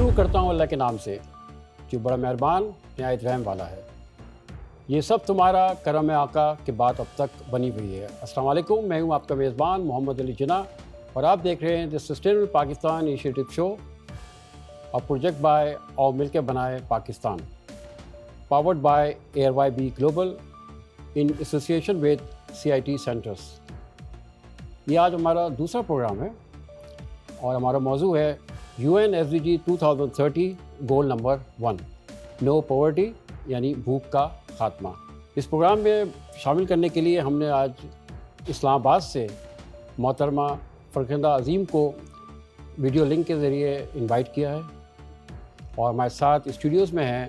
شروع کرتا ہوں اللہ کے نام سے جو بڑا مہربان نہایت رحم والا ہے۔ یہ سب تمہارا کرم آقا کی بات اب تک بنی ہوئی ہے۔ السلام علیکم، میں ہوں آپ کا میزبان محمد علی جناح اور آپ دیکھ رہے ہیں دی سسٹینیبل پاکستان انیشیٹو شو اور پروجیکٹ بائے اور مل کے بنائے Pakistan, powered by ARYB global in association with CIT centres. یہ آج ہمارا دوسرا پروگرام ہے اور ہمارا موضوع ہے UN SDG 2030 گول نمبر 1 نو پاورٹی یعنی بھوک کا خاتمہ۔ اس پروگرام میں شامل کرنے کے لیے ہم نے آج اسلام آباد سے محترمہ فرخندہ عظیم کو ویڈیو لنک کے ذریعے انوائٹ کیا ہے اور ہمارے ساتھ اسٹوڈیوز میں ہیں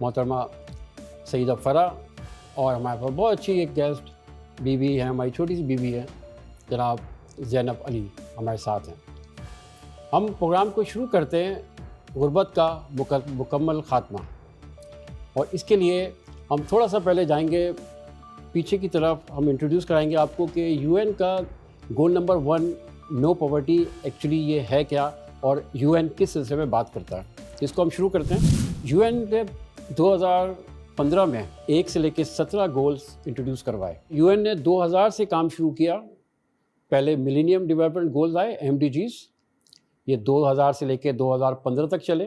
محترمہ سیدہ فرح اور ہمارے پاس بہت اچھی ایک گیسٹ بیوی ہے، ہماری چھوٹی سی بیوی ہے جناب زینب علی ہمارے ساتھ ہیں۔ ہم پروگرام کو شروع کرتے ہیں غربت کا مکمل خاتمہ، اور اس کے لیے ہم تھوڑا سا پہلے جائیں گے پیچھے کی طرف۔ ہم انٹروڈیوس کرائیں گے آپ کو کہ UN کا گول نمبر 1 نو پاورٹی ایکچولی یہ ہے کیا اور UN کس سلسلے میں بات کرتا ہے۔ اس کو ہم شروع کرتے ہیں۔ UN نے 2015 میں 1 سے لے کے 17 گولز انٹروڈیوس کروائے۔ UN نے 2000 سے کام شروع کیا۔ پہلے ملینیم ڈیولپمنٹ گولز آئے MDGs، یہ 2000 سے لے کے 2015 تک چلے۔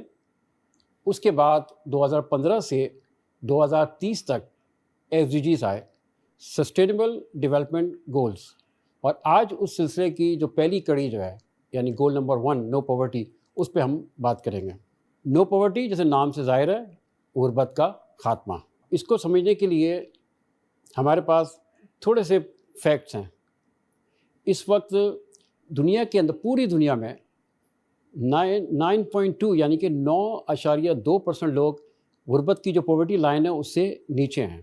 اس کے بعد 2015 سے 2030 تک SDGs آئے، سسٹینیبل ڈیولپمنٹ گولز، اور آج اس سلسلے کی جو پہلی کڑی جو ہے یعنی گول نمبر 1 نو پاورٹی، اس پہ ہم بات کریں گے۔ نو پاورٹی جیسے نام سے ظاہر ہے غربت کا خاتمہ۔ اس کو سمجھنے کے لیے ہمارے پاس تھوڑے سے فیکٹس ہیں۔ اس وقت دنیا کے اندر، پوری دنیا میں 9.2 یعنی کہ 9.2% لوگ غربت کی جو پاورٹی لائن ہے اس سے نیچے ہیں۔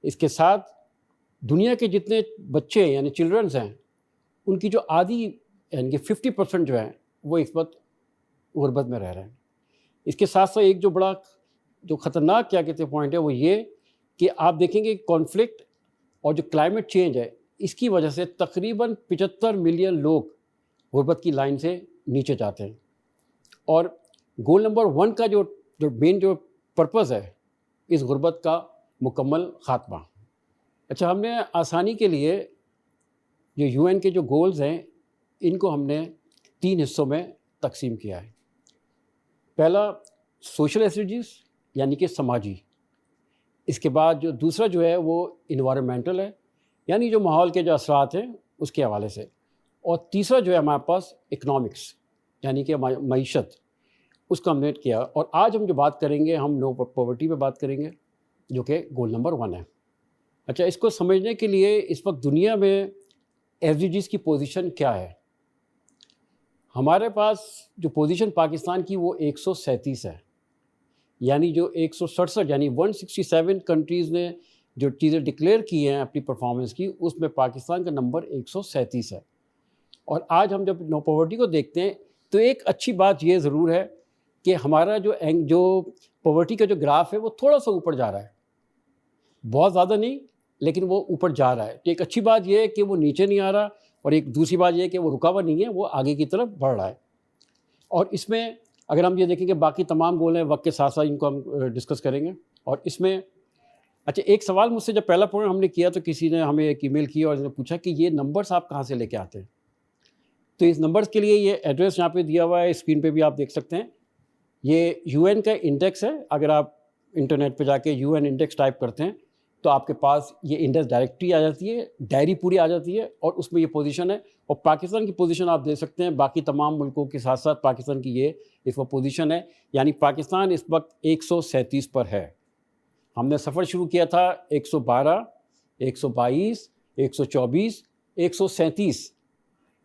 اس کے ساتھ دنیا کے جتنے بچے یعنی چلڈرنز ہیں ان کی جو آدھی یعنی کہ 50% جو ہیں وہ اس وقت غربت میں رہ رہے ہیں۔ اس کے ساتھ ساتھ ایک جو بڑا جو خطرناک کیا کہتے ہیں پوائنٹ ہے وہ یہ کہ آپ دیکھیں گے کانفلکٹ اور جو کلائمیٹ چینج ہے اس کی وجہ سے تقریباً 75 ملین لوگ غربت کی لائن سے نیچے جاتے ہیں۔ اور گول نمبر 1 کا جو مین جو پرپز ہے اس غربت کا مکمل خاتمہ۔ اچھا، ہم نے آسانی کے لیے جو UN کے جو گولز ہیں ان کو ہم نے 3 حصوں میں تقسیم کیا ہے۔ پہلا سوشل SDGs یعنی کہ سماجی، اس کے بعد جو دوسرا جو ہے وہ انوائرمنٹل ہے یعنی جو ماحول کے جو اثرات ہیں اس کے حوالے سے، اور تیسرا جو ہے ہمارے پاس اکنامکس یعنی کہ معیشت، اس کا ہم نے کیا۔ اور آج ہم جو بات کریں گے ہم نو پاورٹی پہ بات کریں گے جو کہ گول نمبر 1 ہے۔ اچھا، اس کو سمجھنے کے لیے اس وقت دنیا میں SDGs کی پوزیشن کیا ہے؟ ہمارے پاس جو پوزیشن پاکستان کی وہ 137 ہے، یعنی جو 167 یعنی 167 کنٹریز نے جو چیزیں ڈکلیئر کی ہیں اپنی پرفارمنس کی، اس میں پاکستان کا نمبر 137 ہے۔ اور آج ہم جب نو پاورٹی کو دیکھتے ہیں تو ایک اچھی بات یہ ضرور ہے کہ ہمارا جو پاورٹی کا جو گراف ہے وہ تھوڑا سا اوپر جا رہا ہے، بہت زیادہ نہیں لیکن وہ اوپر جا رہا ہے۔ تو ایک اچھی بات یہ ہے کہ وہ نیچے نہیں آ رہا، اور ایک دوسری بات یہ ہے کہ وہ رکا ہوا نہیں ہے، وہ آگے کی طرف بڑھ رہا ہے۔ اور اس میں اگر ہم یہ دیکھیں کہ باقی تمام گول ہیں، وقت کے ساتھ ساتھ ان کو ہم ڈسکس کریں گے۔ اور اس میں اچھا ایک سوال مجھ سے جب پہلا پروگرام ہم نے کیا تو کسی نے ہمیں ایک ای میل کی اور اس نے پوچھا کہ یہ نمبرز آپ کہاں سے لے کے آتے ہیں؟ تو اس نمبرز کے لیے یہ ایڈریس یہاں پہ دیا ہوا ہے، اسکرین پہ بھی آپ دیکھ سکتے ہیں۔ یہ UN کا انڈیکس ہے۔ اگر آپ انٹرنیٹ پہ جا کے UN انڈیکس ٹائپ کرتے ہیں تو آپ کے پاس یہ انڈیکس ڈائریکٹری آ جاتی ہے، ڈائری پوری آ جاتی ہے، اور اس میں یہ پوزیشن ہے، اور پاکستان کی پوزیشن آپ دیکھ سکتے ہیں۔ باقی تمام ملکوں کے ساتھ ساتھ پاکستان کی یہ اس وقت پوزیشن ہے، یعنی پاکستان اس وقت 137 پر ہے۔ ہم نے سفر شروع کیا تھا 112، 122، 124، 137۔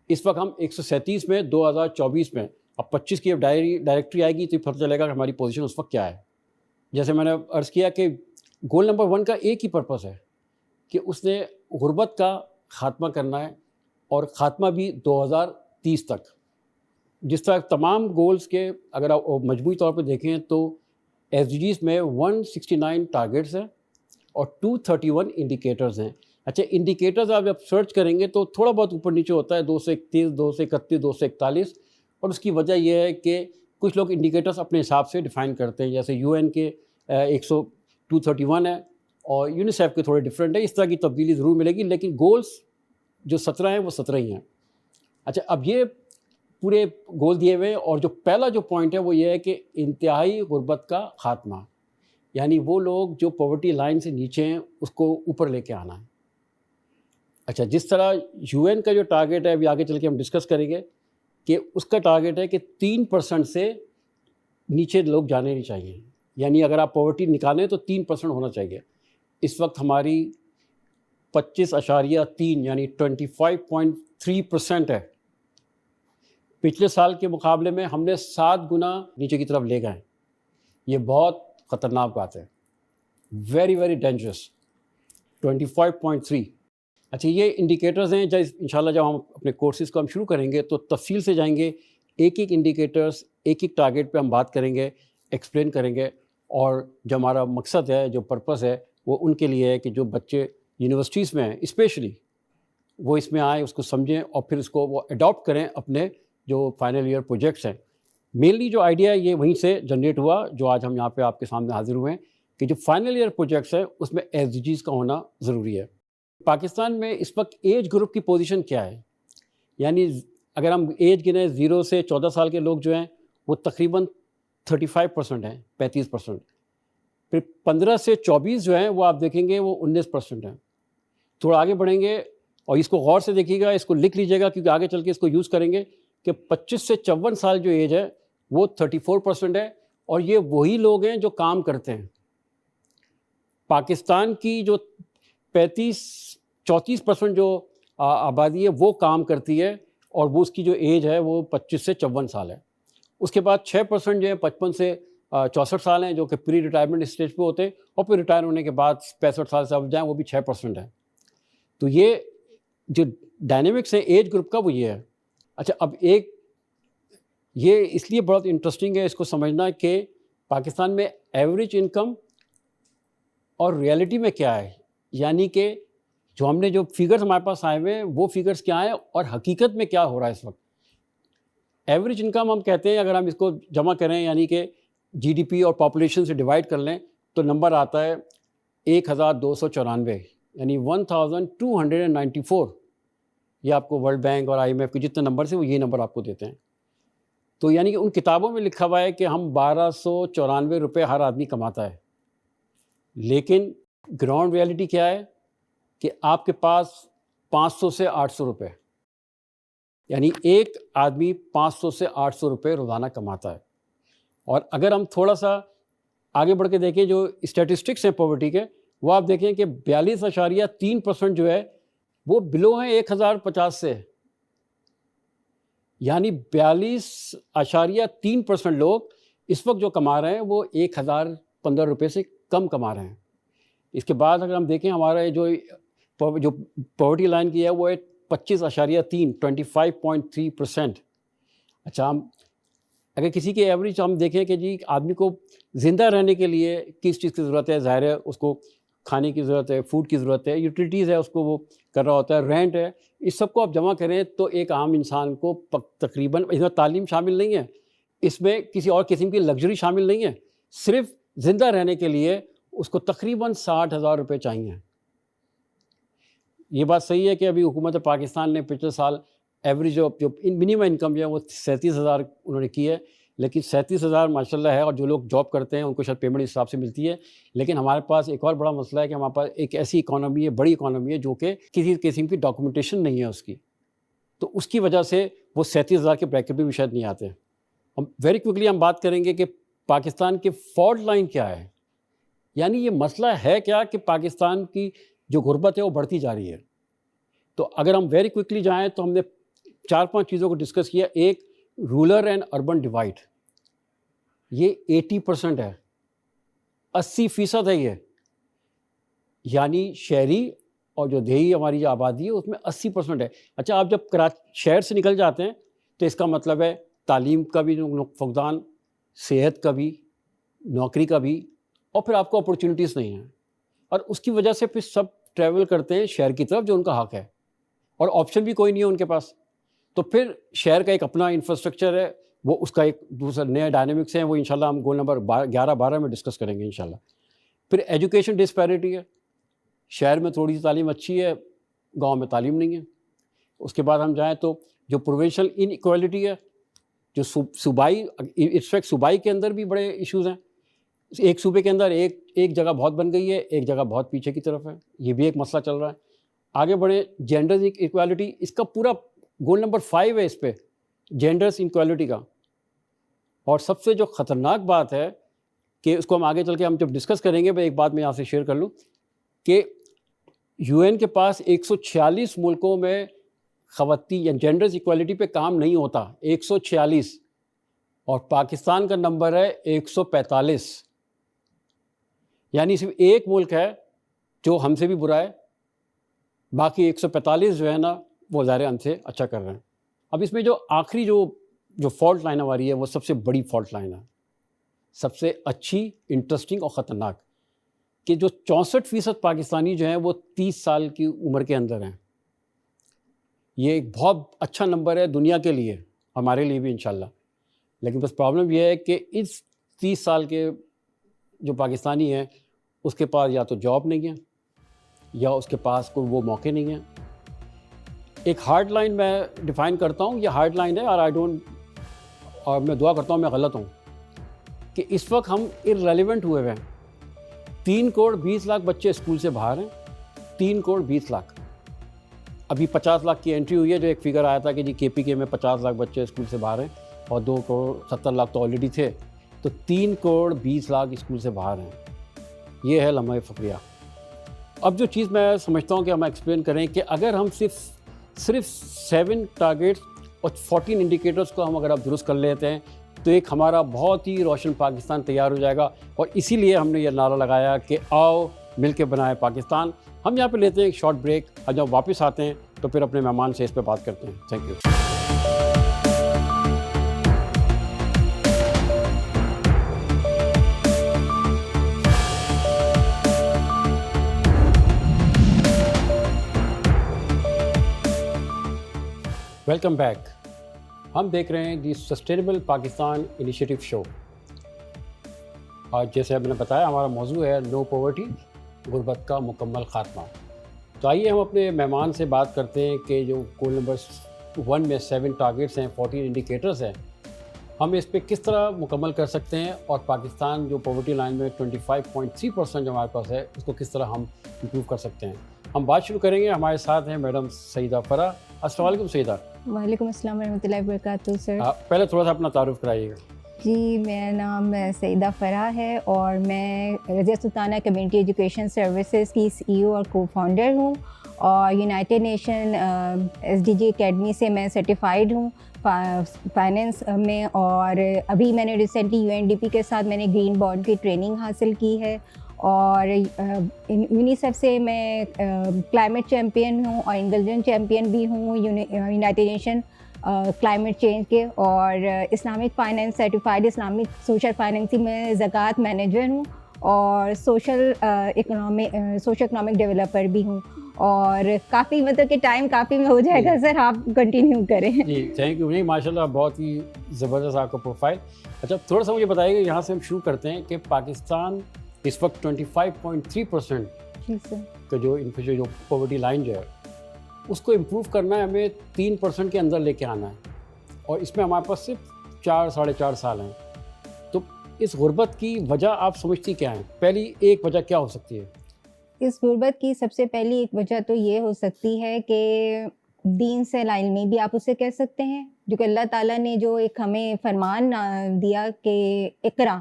اس وقت ہم 137 میں 2024 میں، اب 25 کی ڈائریکٹری آئے گی تو پتہ چلے گا کہ ہماری پوزیشن اس وقت کیا ہے۔ جیسے میں نے عرض کیا کہ گول نمبر 1 کا ایک ہی پرپس ہے کہ اس نے غربت کا خاتمہ کرنا ہے، اور خاتمہ بھی 2030 تک۔ جس طرح تمام گولز کے اگر آپ مجموعی طور پہ دیکھیں تو SDGs میں 169 ٹارگیٹس ہیں اور 231 انڈیکیٹرز ہیں۔ اچھا، انڈیکیٹرز آپ جب سرچ کریں گے تو تھوڑا بہت اوپر نیچے ہوتا ہے، 231، 231، 241، اور اس کی وجہ یہ ہے کہ کچھ لوگ انڈیکیٹرس اپنے حساب سے ڈیفائن کرتے ہیں، جیسے UN کے 231 ہے اور یونیسیف کے تھوڑے ڈفرینٹ ہے. اس طرح کی تبدیلی ضرور ملے گی، لیکن گولز جو 17 ہیں وہ 17 ہی ہیں. اچھا، اب یہ پورے گول دیے ہوئے ہیں، اور جو پہلا جو پوائنٹ ہے وہ یہ ہے کہ انتہائی غربت کا خاتمہ، یعنی وہ لوگ جو پاورٹی لائن سے نیچے ہیں اس کو اوپر لے کے آنا ہے. اچھا، جس طرح UN کا جو ٹارگیٹ ہے ابھی آگے چل کے ہم ڈسکس کریں گے کہ اس کا ٹارگیٹ ہے کہ 3% سے نیچے لوگ جانے نہیں چاہیے، یعنی اگر آپ پاورٹی نکالیں تو 3% ہونا چاہیے. اس وقت ہماری 25.3 یعنی 25.3% ہے. پچھلے سال کے مقابلے میں ہم نے 7 گنا نیچے کی طرف لے گئے. یہ بہت خطرناک بات ہے، ویری ویری ڈینجرس. 25.3. اچھا، یہ انڈیکیٹرز ہیں. جب انشاءاللہ جب ہم اپنے کورسز کو ہم شروع کریں گے تو تفصیل سے جائیں گے، ایک ایک انڈیکیٹرز، ایک ایک ٹارگیٹ پہ ہم بات کریں گے، ایکسپلین کریں گے. اور جو ہمارا مقصد ہے، جو پرپس ہے، وہ ان کے لیے ہے کہ جو بچے یونیورسٹیز میں ہیں اسپیشلی وہ اس میں آئیں، اس کو سمجھیں اور پھر اس کو وہ اڈاپٹ کریں اپنے جو فائنل ایئر پروجیکٹس ہیں. مینلی جو آئیڈیا ہے یہ وہیں سے جنریٹ ہوا جو آج ہم یہاں پہ آپ کے سامنے حاضر ہوئے ہیں کہ جو فائنل ایئر پروجیکٹس ہیں اس میں SDGs کا ہونا ضروری ہے. پاکستان میں اس وقت ایج گروپ کی پوزیشن کیا ہے؟ یعنی اگر ہم ایج گنیں 0 سے 14 سال کے لوگ جو ہیں وہ تقریباً 35% ہیں، 35%. پھر 15 سے 24 جو ہیں وہ آپ دیکھیں گے وہ 19% ہیں. تھوڑا آگے بڑھیں گے اور اس کو غور سے دیکھیے گا، اس کو لکھ لیجیے گا کیونکہ آگے چل کے اس کو یوز کریں گے کہ 25 سے 54 سال جو ایج ہے وہ 34% ہے، اور یہ وہی لوگ ہیں جو کام کرتے ہیں. پاکستان کی جو 34% جو آبادی ہے وہ کام کرتی ہے، اور وہ اس کی جو ایج ہے وہ 25 سے 54 سال ہے. اس کے بعد 6% جو ہے 55 سے 64 سال ہیں جو کہ پری ریٹائرمنٹ اسٹیج پہ ہوتے ہیں، اور پھر ریٹائر ہونے کے بعد 65 سال سے اب جائیں وہ بھی 6% ہے. تو یہ جو ڈائنامکس ہے ایج گروپ کا وہ یہ ہے. اچھا، اب ایک یہ اس لیے بہت انٹرسٹنگ ہے اس کو سمجھنا کہ پاکستان میں ایوریج انکم اور ریئلٹی میں کیا ہے، یعنی کہ جو ہم نے جو فگرز ہمارے پاس آئے ہوئے ہیں وہ فگرز کیا ہیں اور حقیقت میں کیا ہو رہا ہے اس وقت. ایوریج انکم ہم کہتے ہیں اگر ہم اس کو جمع کریں یعنی کہ GDP اور پاپولیشن سے ڈیوائڈ کر لیں تو نمبر آتا ہے 1294، یعنی 1294. یہ آپ کو ورلڈ بینک اور IMF کے جتنے نمبر ہیں وہ یہ نمبر آپ کو دیتے ہیں. تو یعنی کہ ان کتابوں میں لکھا ہوا ہے کہ ہم 1294 روپے ہر آدمی کماتا ہے، لیکن گراؤنڈ ریئلٹی کیا ہے کہ آپ کے پاس 500 سے 800 روپے، یعنی ایک آدمی 500 سے 800 روپے روزانہ کماتا ہے. اور اگر ہم تھوڑا سا آگے بڑھ کے دیکھیں جو اسٹیٹسٹکس ہیں پاورٹی کے، وہ آپ دیکھیں کہ 42.3% جو ہے وہ بلو ہیں 1050 سے، یعنی 42.3% لوگ اس وقت جو کما رہے ہیں وہ 1015 روپے سے کم کما رہے ہیں. اس کے بعد اگر ہم دیکھیں ہمارا جو پاورٹی لائن کی ہے وہ ہے 25.3 اچھا، ہم اگر کسی کی ایوریج ہم دیکھیں کہ جی آدمی کو زندہ رہنے کے لیے کس چیز کی ضرورت ہے، ظاہر ہے اس کو کھانے کی ضرورت ہے، فوڈ کی ضرورت ہے، یوٹیلیٹیز ہے اس کو وہ کر رہا ہوتا ہے، رینٹ ہے، اس سب کو آپ جمع کریں تو ایک عام انسان کو تقریباً، اس میں تعلیم شامل نہیں ہے، اس میں کسی اور قسم کی لگژری شامل نہیں ہے، صرف زندہ رہنے کے لیے اس کو تقریباً 60,000 روپے چاہیے. یہ بات صحیح ہے کہ ابھی حکومت پاکستان نے پچھلے سال ایوریج جو منیمم انکم جو ہے وہ 37,000 انہوں نے کی ہے، لیکن 37,000 ماشاءاللہ ہے، اور جو لوگ جاب کرتے ہیں ان کو شاید پیمنٹ اس حساب سے ملتی ہے. لیکن ہمارے پاس ایک اور بڑا مسئلہ ہے کہ ہمارے پاس ایک ایسی اکانومی ہے، بڑی اکانومی ہے جو کہ کسی قسم کی ڈاکومنٹیشن نہیں ہے اس کی، تو اس کی وجہ سے وہ 37,000 کے بریکٹ بھی شاید نہیں آتے. ہم ویری کوئکلی ہم بات کریں گے کہ پاکستان کے فالٹ لائن کیا ہے، یعنی یہ مسئلہ ہے کیا کہ پاکستان کی جو غربت ہے وہ بڑھتی جا رہی ہے. تو اگر ہم ویری کوئکلی جائیں تو ہم نے 4-5 چیزوں کو ڈسکس کیا. ایک، رورل اینڈ اربن ڈیوائڈ، یہ 80% ہے، 80% ہے یہ، یعنی شہری اور جو دیہی ہماری جو آبادی ہے اس میں 80% ہے. اچھا، آپ جب شہر سے نکل جاتے ہیں تو اس کا مطلب ہے تعلیم کا بھی فقدان، صحت کا بھی، نوکری کا بھی، اور پھر آپ کو اپرچونیٹیز نہیں ہیں، اور اس کی وجہ سے پھر سب ٹریول کرتے ہیں شہر کی طرف جو ان کا حق ہے، اور آپشن بھی کوئی نہیں ہے ان کے پاس. تو پھر شہر کا ایک اپنا انفراسٹرکچر ہے، وہ اس کا ایک دوسرا نئے ڈائنامکس ہیں، وہ انشاءاللہ ہم گول نمبر 11-12 میں ڈسکس کریں گے انشاءاللہ. پھر ایجوکیشن ڈسپیرٹی ہے، شہر میں تھوڑی سی تعلیم اچھی ہے، گاؤں میں تعلیم نہیں ہے. اس کے بعد ہم جائیں تو جو پروونشل ان ایکویلٹی ہے، جو صوبائی انفیکٹ صوبائی کے اندر بھی بڑے ایشوز ہیں. ایک صوبے کے اندر ایک جگہ بہت بن گئی ہے، ایک جگہ بہت پیچھے کی طرف ہے، یہ بھی ایک مسئلہ چل رہا ہے. آگے بڑھیں، جینڈر ایکویلٹی، اس کا پورا گول نمبر 5 ہے اس پہ، جینڈرس انکویلٹی کا. اور سب سے جو خطرناک بات ہے کہ اس کو ہم آگے چل کے ہم جب ڈسکس کریں گے، میں ایک بات میں یہاں سے شیئر کر لوں کہ UN کے پاس 146 ملکوں میں خواتین یا جینڈرز ایکویلٹی پہ کام نہیں ہوتا، 146، اور پاکستان کا نمبر ہے 145. یعنی صرف ایک ملک ہے جو ہم سے بھی برا ہے، باقی 145 جو ہے نا وہ ظاہر ہم سے اچھا کر رہے ہیں. اب اس میں جو آخری جو فالٹ لائن ہماری ہے وہ سب سے بڑی فالٹ لائن ہے، سب سے اچھی، انٹرسٹنگ اور خطرناک، کہ جو 64% پاکستانی جو ہیں وہ 30 سال کی عمر کے اندر ہیں. یہ ایک بہت اچھا نمبر ہے دنیا کے لیے، ہمارے لیے بھی انشاءاللہ. لیکن بس پرابلم یہ ہے کہ اس 30 سال کے جو پاکستانی ہیں اس کے پاس یا تو جاب نہیں ہے یا اس کے پاس کوئی وہ موقع نہیں ہیں. ایک ہارڈ لائن میں ڈیفائن کرتا ہوں، یہ ہارڈ لائن ہے، اور میں دعا کرتا ہوں میں غلط ہوں، کہ اس وقت ہم ارریلیونٹ ہوئے ہوئے ہیں. 3 کروڑ 20 لاکھ بچے اسکول سے باہر ہیں، 3 کروڑ 20 لاکھ. ابھی 50 لاکھ کی انٹری ہوئی ہے، جو ایک فگر آیا تھا کہ جی KPK میں 50 لاکھ بچے اسکول سے باہر ہیں اور 2 کروڑ 70 لاکھ تو آلریڈی تھے، تو 3 کروڑ 20 لاکھ اسکول سے باہر ہیں. یہ ہے لمحہ فقریہ. اب جو چیز میں سمجھتا ہوں کہ ہم ایکسپلین کریں کہ اگر ہم صرف 7 ٹارگیٹس اور 14 انڈیکیٹرز کو ہم اگر آپ درست کر لیتے ہیں تو ایک ہمارا بہت ہی روشن پاکستان تیار ہو جائے گا. اور اسی لیے ہم نے یہ نعرہ لگایا کہ آؤ مل کے بنائیں پاکستان. ہم یہاں پہ لیتے ہیں ایک شارٹ بریک، اور جب واپس آتے ہیں تو پھر اپنے مہمان سے اس پہ بات کرتے ہیں. Thank you. Welcome back. ہم دیکھ رہے ہیں دی سسٹینیبل پاکستان انیشیٹو شو. اور جیسے میں نے بتایا ہمارا موضوع ہے نو پاورٹی، غربت کا مکمل خاتمہ. تو آئیے ہم اپنے مہمان سے بات کرتے ہیں کہ جو گول نمبر 1 میں 7 ٹارگیٹس ہیں، 14 انڈیکیٹرز ہیں، ہم اس پہ کس طرح مکمل کر سکتے ہیں، اور پاکستان جو پاورٹی لائن میں 25.3% جو ہمارے پاس ہے اس کو کس طرح ہم امپروو کر سکتے ہیں. ہم بات شروع کریں گے. ہمارے ساتھ ہیں میڈم سعیدہ فرح. السلام علیکم سعیدہ. وعلیکم السلام ورحمۃ اللہ وبرکاتہ. سر پہلے تھوڑا سا اپنا تعارف کرائیے گا. جی، میرا نام سعیدہ فرح ہے اور میں رضیہ سلطانہ کمیونٹی ایجوکیشن سروسز کی CEO اور کو فاؤنڈر ہوں، اور یونائٹڈ نیشن SDG اکیڈمی سے میں سرٹیفائڈ ہوں فائنینس میں. اور ابھی میں نے ریسنٹلی UNDP کے ساتھ میں نے گرین بانڈ کی ٹریننگ حاصل کی ہے، اور یونیسیف سے میں کلائمیٹ چیمپئن ہوں اور انگلجن چیمپئن بھی ہوں یونائٹڈ نیشن کلائمیٹ چینج کے، اور Islamic finance certified Islamic social financing میں زکوٰۃ مینیجر ہوں، اور سوشل اکنامک ڈیولپر بھی ہوں. اور کافی مطلب کہ ٹائم کافی میں ہو جائے گا سر، آپ کنٹینیو کریں. جی تھینک یو. نہیں ماشاء اللہ بہت ہی زبردست آپ کا پروفائل. اچھا تھوڑا سا مجھے بتائیے کہ یہاں سے ہم شروع کرتے ہیں کہ پاکستان اس وقت 25.3% جی سر کا جو پاورٹی لائن جو ہے اس کو امپروو کرنا ہے، ہمیں 3% کے اندر لے کے آنا ہے، اور اس میں ہمارے پاس صرف 4-4.5 سال ہیں. تو اس غربت کی وجہ آپ سمجھتی کیا ہیں؟ پہلی ایک وجہ کیا ہو سکتی ہے؟ اس غربت کی سب سے پہلی ایک وجہ تو یہ ہو سکتی ہے کہ دین سے لا علمی بھی آپ اسے کہہ سکتے ہیں، جو کہ اللہ تعالیٰ نے جو ایک ہمیں فرمان دیا کہ اقرا،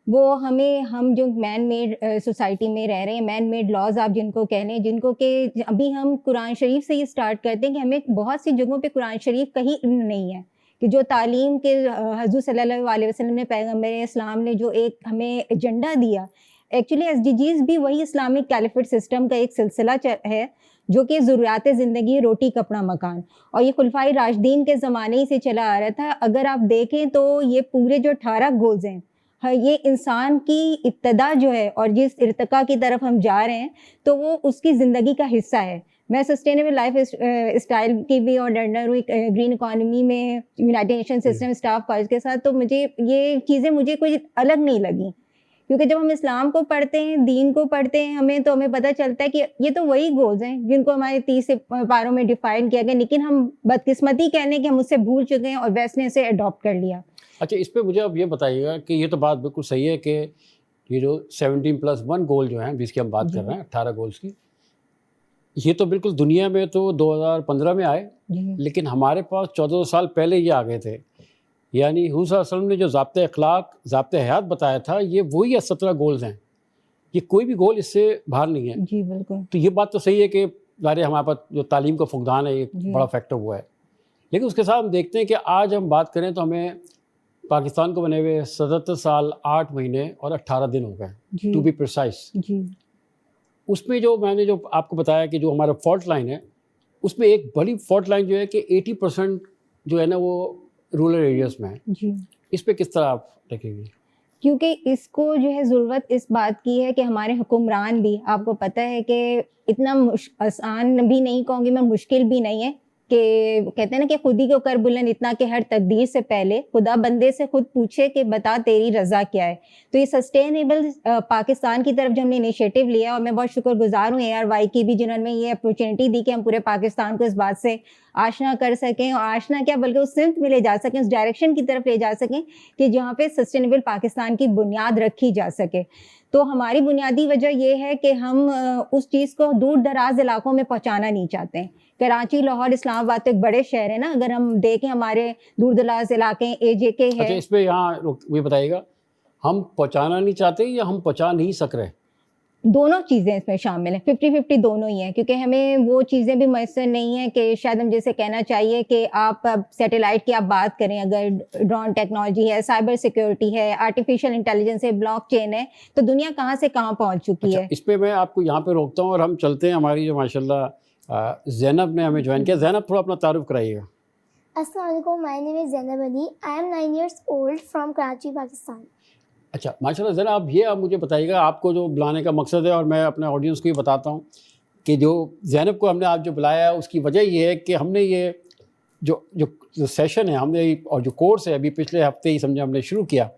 وہ ہم جو مین میڈ سوسائٹی میں رہ رہے ہیں، مین میڈ لاز آپ جن کو کہہ لیں، جن کو کہ ابھی ہم قرآن شریف سے ہی اسٹارٹ کرتے ہیں کہ ہمیں بہت سی جگہوں پہ قرآن شریف کہیں نہیں ہے کہ جو تعلیم کے حضور صلی اللہ علیہ وسلم نے، پیغمبر اسلام نے جو ایک ہمیں ایجنڈا دیا. ایکچولی SDGs بھی وہی اسلامک کیلیفٹ سسٹم کا ایک سلسلہ ہے جو کہ ضروریات زندگی، روٹی کپڑا مکان، اور یہ خلفائے راشدین کے زمانے ہی سے چلا آ رہا تھا. اگر آپ دیکھیں تو یہ پورے جو 18 گولز ہیں، یہ انسان کی ابتدا جو ہے اور جس ارتقاء کی طرف ہم جا رہے ہیں تو وہ اس کی زندگی کا حصہ ہے. میں سسٹینیبل لائف اسٹائل کی بھی اور لرنر ہوں گرین اکانومی میں United nation system staff college کے ساتھ. تو مجھے یہ چیزیں مجھے کوئی الگ نہیں لگیں, کیونکہ جب ہم اسلام کو پڑھتے ہیں, دین کو پڑھتے ہیں تو ہمیں پتہ چلتا ہے کہ یہ تو وہی گولز ہیں جن کو ہمارے 30 پاروں میں ڈیفائن کیا گیا, لیکن ہم بدقسمتی کہہ لیں کہ ہم اس سے بھول چکے ہیں اور ویسٹ نے اسے اڈاپٹ کر لیا. اچھا, اس پہ مجھے اب یہ بتائیے گا کہ یہ تو بات بالکل صحیح ہے کہ یہ جو 17+1 گول جو ہیں جس کی ہم بات کر رہے ہیں 18 گولز کی, یہ تو بالکل دنیا میں تو 2015 میں آئے, لیکن ہمارے پاس 14 سال پہلے یہ آ گئے تھے. یعنی حضور صلی اللہ علیہ وسلم نے جو ضابطۂ اخلاق ضابطۂ حیات بتایا تھا یہ وہی 17 گولز ہیں, یہ کوئی بھی گول اس سے باہر نہیں ہے. جی بالکل. تو یہ بات تو صحیح ہے کہ ظاہر ہمارے پاس جو تعلیم کا فقدان ہے ایک بڑا فیکٹر ہوا ہے, لیکن اس کے ساتھ ہم دیکھتے ہیں کہ آج ہم بات کریں تو ہمیں پاکستان کو بنے ہوئے 77 سال 8 مہینے اور 18 دن ہو گئے, ٹو بی پریسائز. اس میں جو میں نے جو آپ کو بتایا کہ جو ہمارا فالٹ لائن ہے, اس میں ایک بڑی فالٹ لائن جو ہے کہ 80% جو ہے نا وہ رورل ایریاز میں ہے. اس پہ کس طرح آپ دیکھیں گے؟ کیونکہ اس کو جو ہے ضرورت اس بات کی ہے کہ ہمارے حکمران بھی, آپ کو پتہ ہے کہ اتنا آسان بھی نہیں کہوں گی میں, مشکل بھی نہیں ہے کہ کہتے ہیں نا کہ خود ہی کو کر بلند اتنا کہ ہر تقدیر سے پہلے خدا بندے سے خود پوچھے کہ بتا تیری رضا کیا ہے. تو یہ سسٹینیبل پاکستان کی طرف جو ہم نے انیشیٹو لیا, اور میں بہت شکر گزار ہوں ARY کی بھی جنہوں نے یہ اپرچونٹی دی کہ ہم پورے پاکستان کو اس بات سے آشنا کر سکیں, اور آشنا کیا بلکہ اس سمت میں لے جا سکیں, اس ڈائریکشن کی طرف لے جا سکیں کہ جہاں پہ سسٹینیبل پاکستان کی بنیاد رکھی جا سکے. تو ہماری بنیادی وجہ یہ ہے کہ ہم اس چیز کو دور دراز علاقوں میں پہنچانا نہیں چاہتے ہیں. کراچی, لاہور, اسلام آباد تو ایک بڑے شہر ہیں نا, اگر ہم دیکھیں ہمارے دور دراز علاقے AJK ہے. اچھا, اس پہ یہاں یہ بتائیے گا, ہم پہنچانا نہیں چاہتے یا ہم پہنچا نہیں سک رہے؟ دونوں چیزیں اس میں شامل ہیں, 50-50 دونوں ہی ہیں, کیونکہ ہمیں وہ چیزیں بھی میسر نہیں ہیں کہ شاید ہم جیسے کہنا چاہیے کہ آپ اب سیٹلائٹ کی آپ بات کریں, اگر ڈرون ٹیکنالوجی ہے, سائبر سیکیورٹی ہے, آرٹیفیشیل انٹیلیجنس ہے, بلاک چین ہے, تو دنیا کہاں سے کہاں پہنچ چکی ہے. اس پہ میں آپ کو یہاں پہ روکتا ہوں اور ہم چلتے ہیں ہماری جو ماشاء اللہ زینب نے ہمیں جوائن کیا. زینب, تھوڑا اپنا تعارف کرائیے گا. السلام علیکم, my name is Zainab Ali, I am 9 years old from Karachi, Pakistan. اچھا ماشاء اللہ, ذرا آپ یہ مجھے بتائیے گا, آپ کو جو بلانے کا مقصد ہے, اور میں اپنے آڈینس کو یہ بتاتا ہوں کہ جو زینب کو ہم نے آج جو بلایا ہے اس کی وجہ یہ ہے کہ ہم نے یہ جو سیشن ہے ہم نے, اور جو کورس ہے ابھی پچھلے ہفتے ہی سمجھے ہم نے شروع کیا,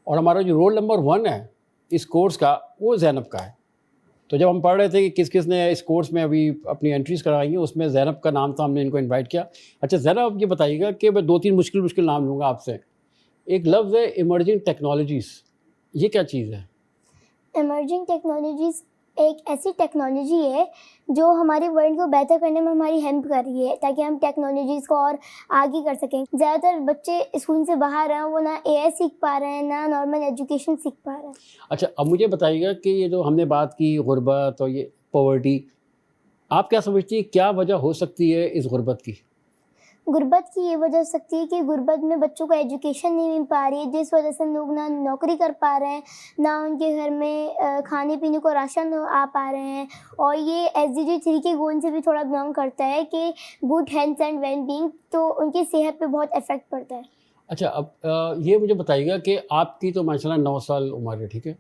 اور ہمارا جو رول نمبر 1 ہے اس کورس کا وہ زینب کا ہے. تو جب ہم پڑھ رہے تھے کہ کس کس نے اس کورس میں ابھی اپنی انٹریز کرائی ہیں, اس میں زینب کا نام تھا, ہم نے ان کو انوائٹ کیا. اچھا زینب, آپ یہ بتائیے گا کہ میں 2-3 مشکل نام لوں گا آپ سے. ایک لفظ ہے ایمرجنگ ٹیکنالوجیز, یہ کیا چیز ہے؟ ایمرجنگ ٹیکنالوجیز ایک ایسی ٹیکنالوجی ہے جو ہمارے ورلڈ کو بہتر کرنے میں ہماری ہیلپ کر رہی ہے, تاکہ ہم ٹیکنالوجیز کو اور آگے کر سکیں. زیادہ تر بچے اسکول سے باہر ہیں, وہ نہ AI سیکھ پا رہے ہیں, نہ نارمل ایجوکیشن سیکھ پا رہے ہیں. اچھا, اب مجھے بتائیے گا کہ یہ جو ہم نے بات کی غربت اور یہ پاورٹی, آپ کیا سمجھتی ہیں کیا وجہ ہو سکتی ہے اس غربت کی؟ غربت کی یہ وجہ ہو سکتی ہے کہ غربت میں بچوں کو ایجوکیشن نہیں مل پا رہی ہے, جس وجہ سے لوگ نہ نوکری کر پا رہے ہیں, نہ ان کے گھر میں کھانے پینے کو راشن آ پا رہے ہیں. اور یہ SDG 3 کے گول سے بھی تھوڑا بلانگ کرتا ہے کہ good health and well being, تو ان کی صحت پہ بہت افیکٹ پڑتا ہے. اچھا, اب یہ مجھے بتائیے گا کہ آپ کی تو ماشاء اللہ 9 سال عمر ہے, ٹھیک ہے,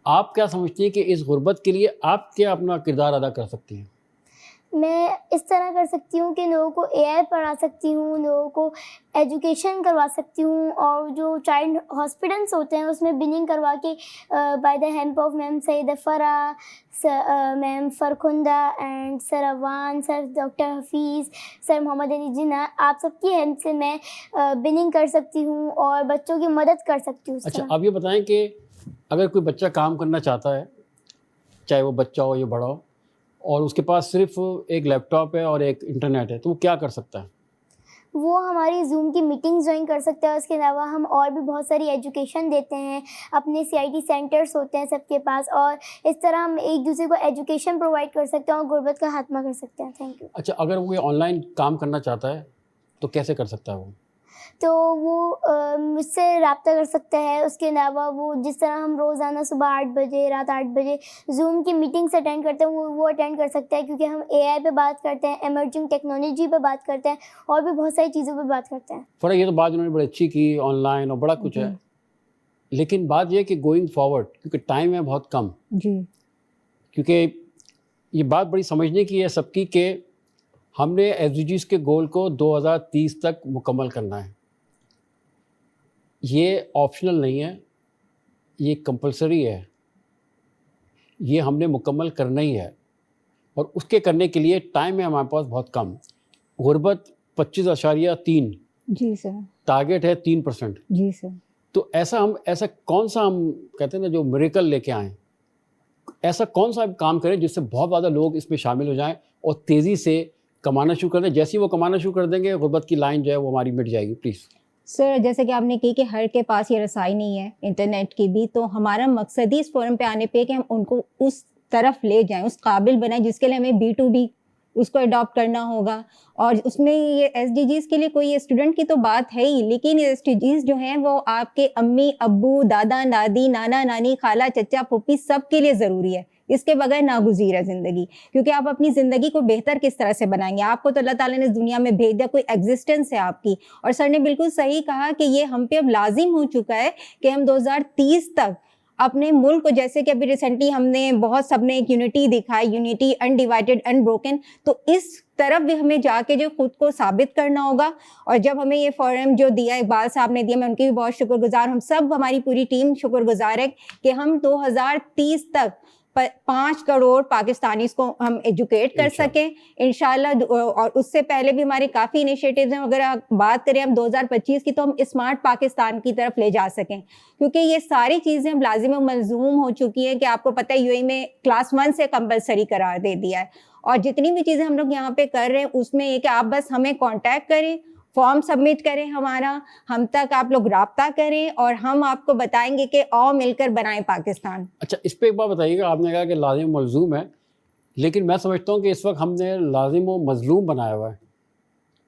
آپ کیا سمجھتی ہیں کہ اس غربت کے لیے آپ کیا اپنا کردار ادا کر سکتی ہیں؟ میں اس طرح کر سکتی ہوں کہ لوگوں کو AI پڑھا سکتی ہوں, لوگوں کو ایجوکیشن کروا سکتی ہوں, اور جو چائلڈ ہاسپٹلس ہوتے ہیں اس میں بلنگ کروا کے by the help of ma'am Saeeda Fara, ma'am Farkhunda and sir Awan, sir doctor Hafeez, sir Muhammad Ali Jinnah, آپ سب کی ہیلپ سے میں بلنگ کر سکتی ہوں اور بچوں کی مدد کر سکتی ہوں. اچھا, آپ یہ بتائیں کہ اگر کوئی بچہ کام کرنا چاہتا ہے, چاہے وہ بچہ ہو یا بڑا ہو, اور اس کے پاس صرف ایک لیپ ٹاپ ہے اور ایک انٹرنیٹ ہے, تو وہ کیا کر سکتا ہے؟ وہ ہماری زوم کی میٹنگز جوائن کر سکتا ہے. اس کے علاوہ ہم اور بھی بہت ساری ایجوکیشن دیتے ہیں, اپنے CIT سینٹرز ہوتے ہیں سب کے پاس, اور اس طرح ہم ایک دوسرے کو ایجوکیشن پرووائڈ کر سکتے ہیں اور غربت کا خاتمہ کر سکتے ہیں. Thank you. اچھا, اگر وہ آن لائن کام کرنا چاہتا ہے تو کیسے کر سکتا ہے وہ؟ تو وہ مجھ سے رابطہ کر سکتا ہے. اس کے علاوہ وہ جس طرح ہم روزانہ صبح 8 بجے رات 8 بجے زوم کی میٹنگس اٹینڈ کرتے ہیں, وہ اٹینڈ کر سکتا ہے, کیونکہ ہم AI پہ بات کرتے ہیں, ایمرجنگ ٹیکنالوجی پہ بات کرتے ہیں, اور بھی بہت ساری چیزوں پہ بات کرتے ہیں. فرق یہ تو بات انہوں نے بڑی اچھی کی, آن لائن اور بڑا کچھ ہے, لیکن بات یہ ہے کہ گوئنگ فارورڈ, کیونکہ ٹائم ہے بہت کم, جی, کیونکہ یہ بات بڑی سمجھنے کی ہے سب کی کہ ہم نے SDGs کے گول کو 2030 تک مکمل کرنا ہے. یہ آپشنل نہیں ہے, یہ کمپلسری ہے, یہ ہم نے مکمل کرنا ہی ہے. اور اس کے کرنے کے لیے ٹائم ہے ہمارے پاس بہت کم. غربت 25.3 جی سر. ٹارگیٹ ہے 3%. جی سر. تو ایسا کون سا ہم کہتے ہیں نا جو میریکل لے کے آئیں, ایسا کون سا کام کریں جس سے بہت زیادہ لوگ اس میں شامل ہو جائیں اور تیزی سے کمانا شروع کر دیں. جیسے ہی وہ کمانا شروع کر دیں گے غربت کی لائن جو ہے وہ ہماری مٹ جائے گی. پلیز سر, جیسے کہ آپ نے کی کہ ہر کے پاس یہ رسائی نہیں ہے انٹرنیٹ کی بھی, تو ہمارا مقصد ہی اس فورم پہ آنے پہ کہ ہم ان کو اس طرف لے جائیں, اس قابل بنائیں, جس کے لیے ہمیں B2B اس کو اڈاپٹ کرنا ہوگا. اور اس میں یہ SDGs کے لیے کوئی اسٹوڈنٹ کی تو بات ہے ہی, لیکن SDGs جو ہیں وہ آپ کے امی ابو, دادا دادی, نانا نانی, خالہ چچا پھوپھی سب کے لیے ضروری ہے. اس کے بغیر ناگزیر ہے زندگی, کیونکہ آپ اپنی زندگی کو بہتر کس طرح سے بنائیں گے. آپ کو تو اللہ تعالیٰ نے اس دنیا میں بھیج دیا, کوئی ایگزسٹنس ہے آپ کی. اور سر نے بالکل صحیح کہا کہ یہ ہم پہ اب لازم ہو چکا ہے کہ ہم 2030 تک اپنے ملک کو, جیسے کہ ابھی ریسنٹلی ہم نے بہت سب نے ایک یونٹی دکھائی, یونٹی انڈیوائڈیڈ انبروکن, تو اس طرف بھی ہمیں جا کے جو خود کو ثابت کرنا ہوگا. اور جب ہمیں یہ فورم جو دیا اقبال صاحب نے دیا, میں ان کی بھی بہت شکر گزار, ہم سب ہماری پوری ٹیم شکر گزار ہے کہ ہم 2030 تک 5 کروڑ پاکستانیز کو ہم ایجوکیٹ کر سکیں انشاءاللہ. اور اس سے پہلے بھی ہمارے کافی انیشیٹیوز ہیں. اگر آپ بات کریں ہم 2025 کی, تو ہم اسمارٹ پاکستان کی طرف لے جا سکیں, کیونکہ یہ ساری چیزیں اب لازم و ملزوم ہو چکی ہیں کہ آپ کو پتہ ہے UAE میں کلاس 1 سے کمپلسری قرار دے دیا ہے. اور جتنی بھی چیزیں ہم لوگ یہاں پہ کر رہے ہیں اس میں یہ کہ آپ بس ہمیں کانٹیکٹ کریں, فارم سبمٹ کریں, ہمارا ہم تک آپ لوگ رابطہ کریں, اور ہم آپ کو بتائیں گے کہ آؤ مل کر بنائیں پاکستان. اچھا, اس پہ ایک بات بتائیے گا, آپ نے کہا کہ لازم ملزوم ہے, لیکن میں سمجھتا ہوں کہ اس وقت ہم نے لازم و مظلوم بنایا ہوا ہے.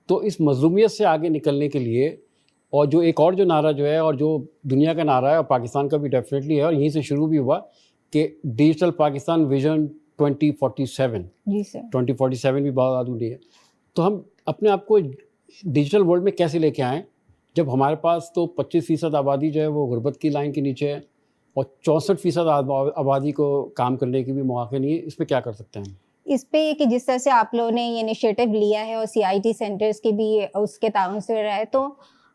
تو اس مظلومیت سے آگے نکلنے کے لیے, اور جو ایک اور جو نعرہ جو ہے, اور جو دنیا کا نعرہ ہے اور پاکستان کا بھی ڈیفینیٹلی ہے, اور یہیں سے شروع بھی ہوا کہ ڈیجیٹل پاکستان ویژن 2047. جی سر. 2047 بھی بہت زیادہ نہیں ہے. تو ہم اپنے آپ کو ڈیجیٹل ورلڈ میں کیسے لے کے آئیں جب ہمارے پاس تو 25% آبادی جو ہے وہ غربت کی لائن کے نیچے ہے, اور 64% آبادی کو کام کرنے کی بھی مواقع نہیں ہے. اس پہ کیا کر سکتے ہیں؟ اس پہ کہ جس طرح سے آپ لوگوں نے یہ انیشیٹو لیا ہے اور CIT سینٹرز کی بھی اس کے تعاون سے رہا ہے, تو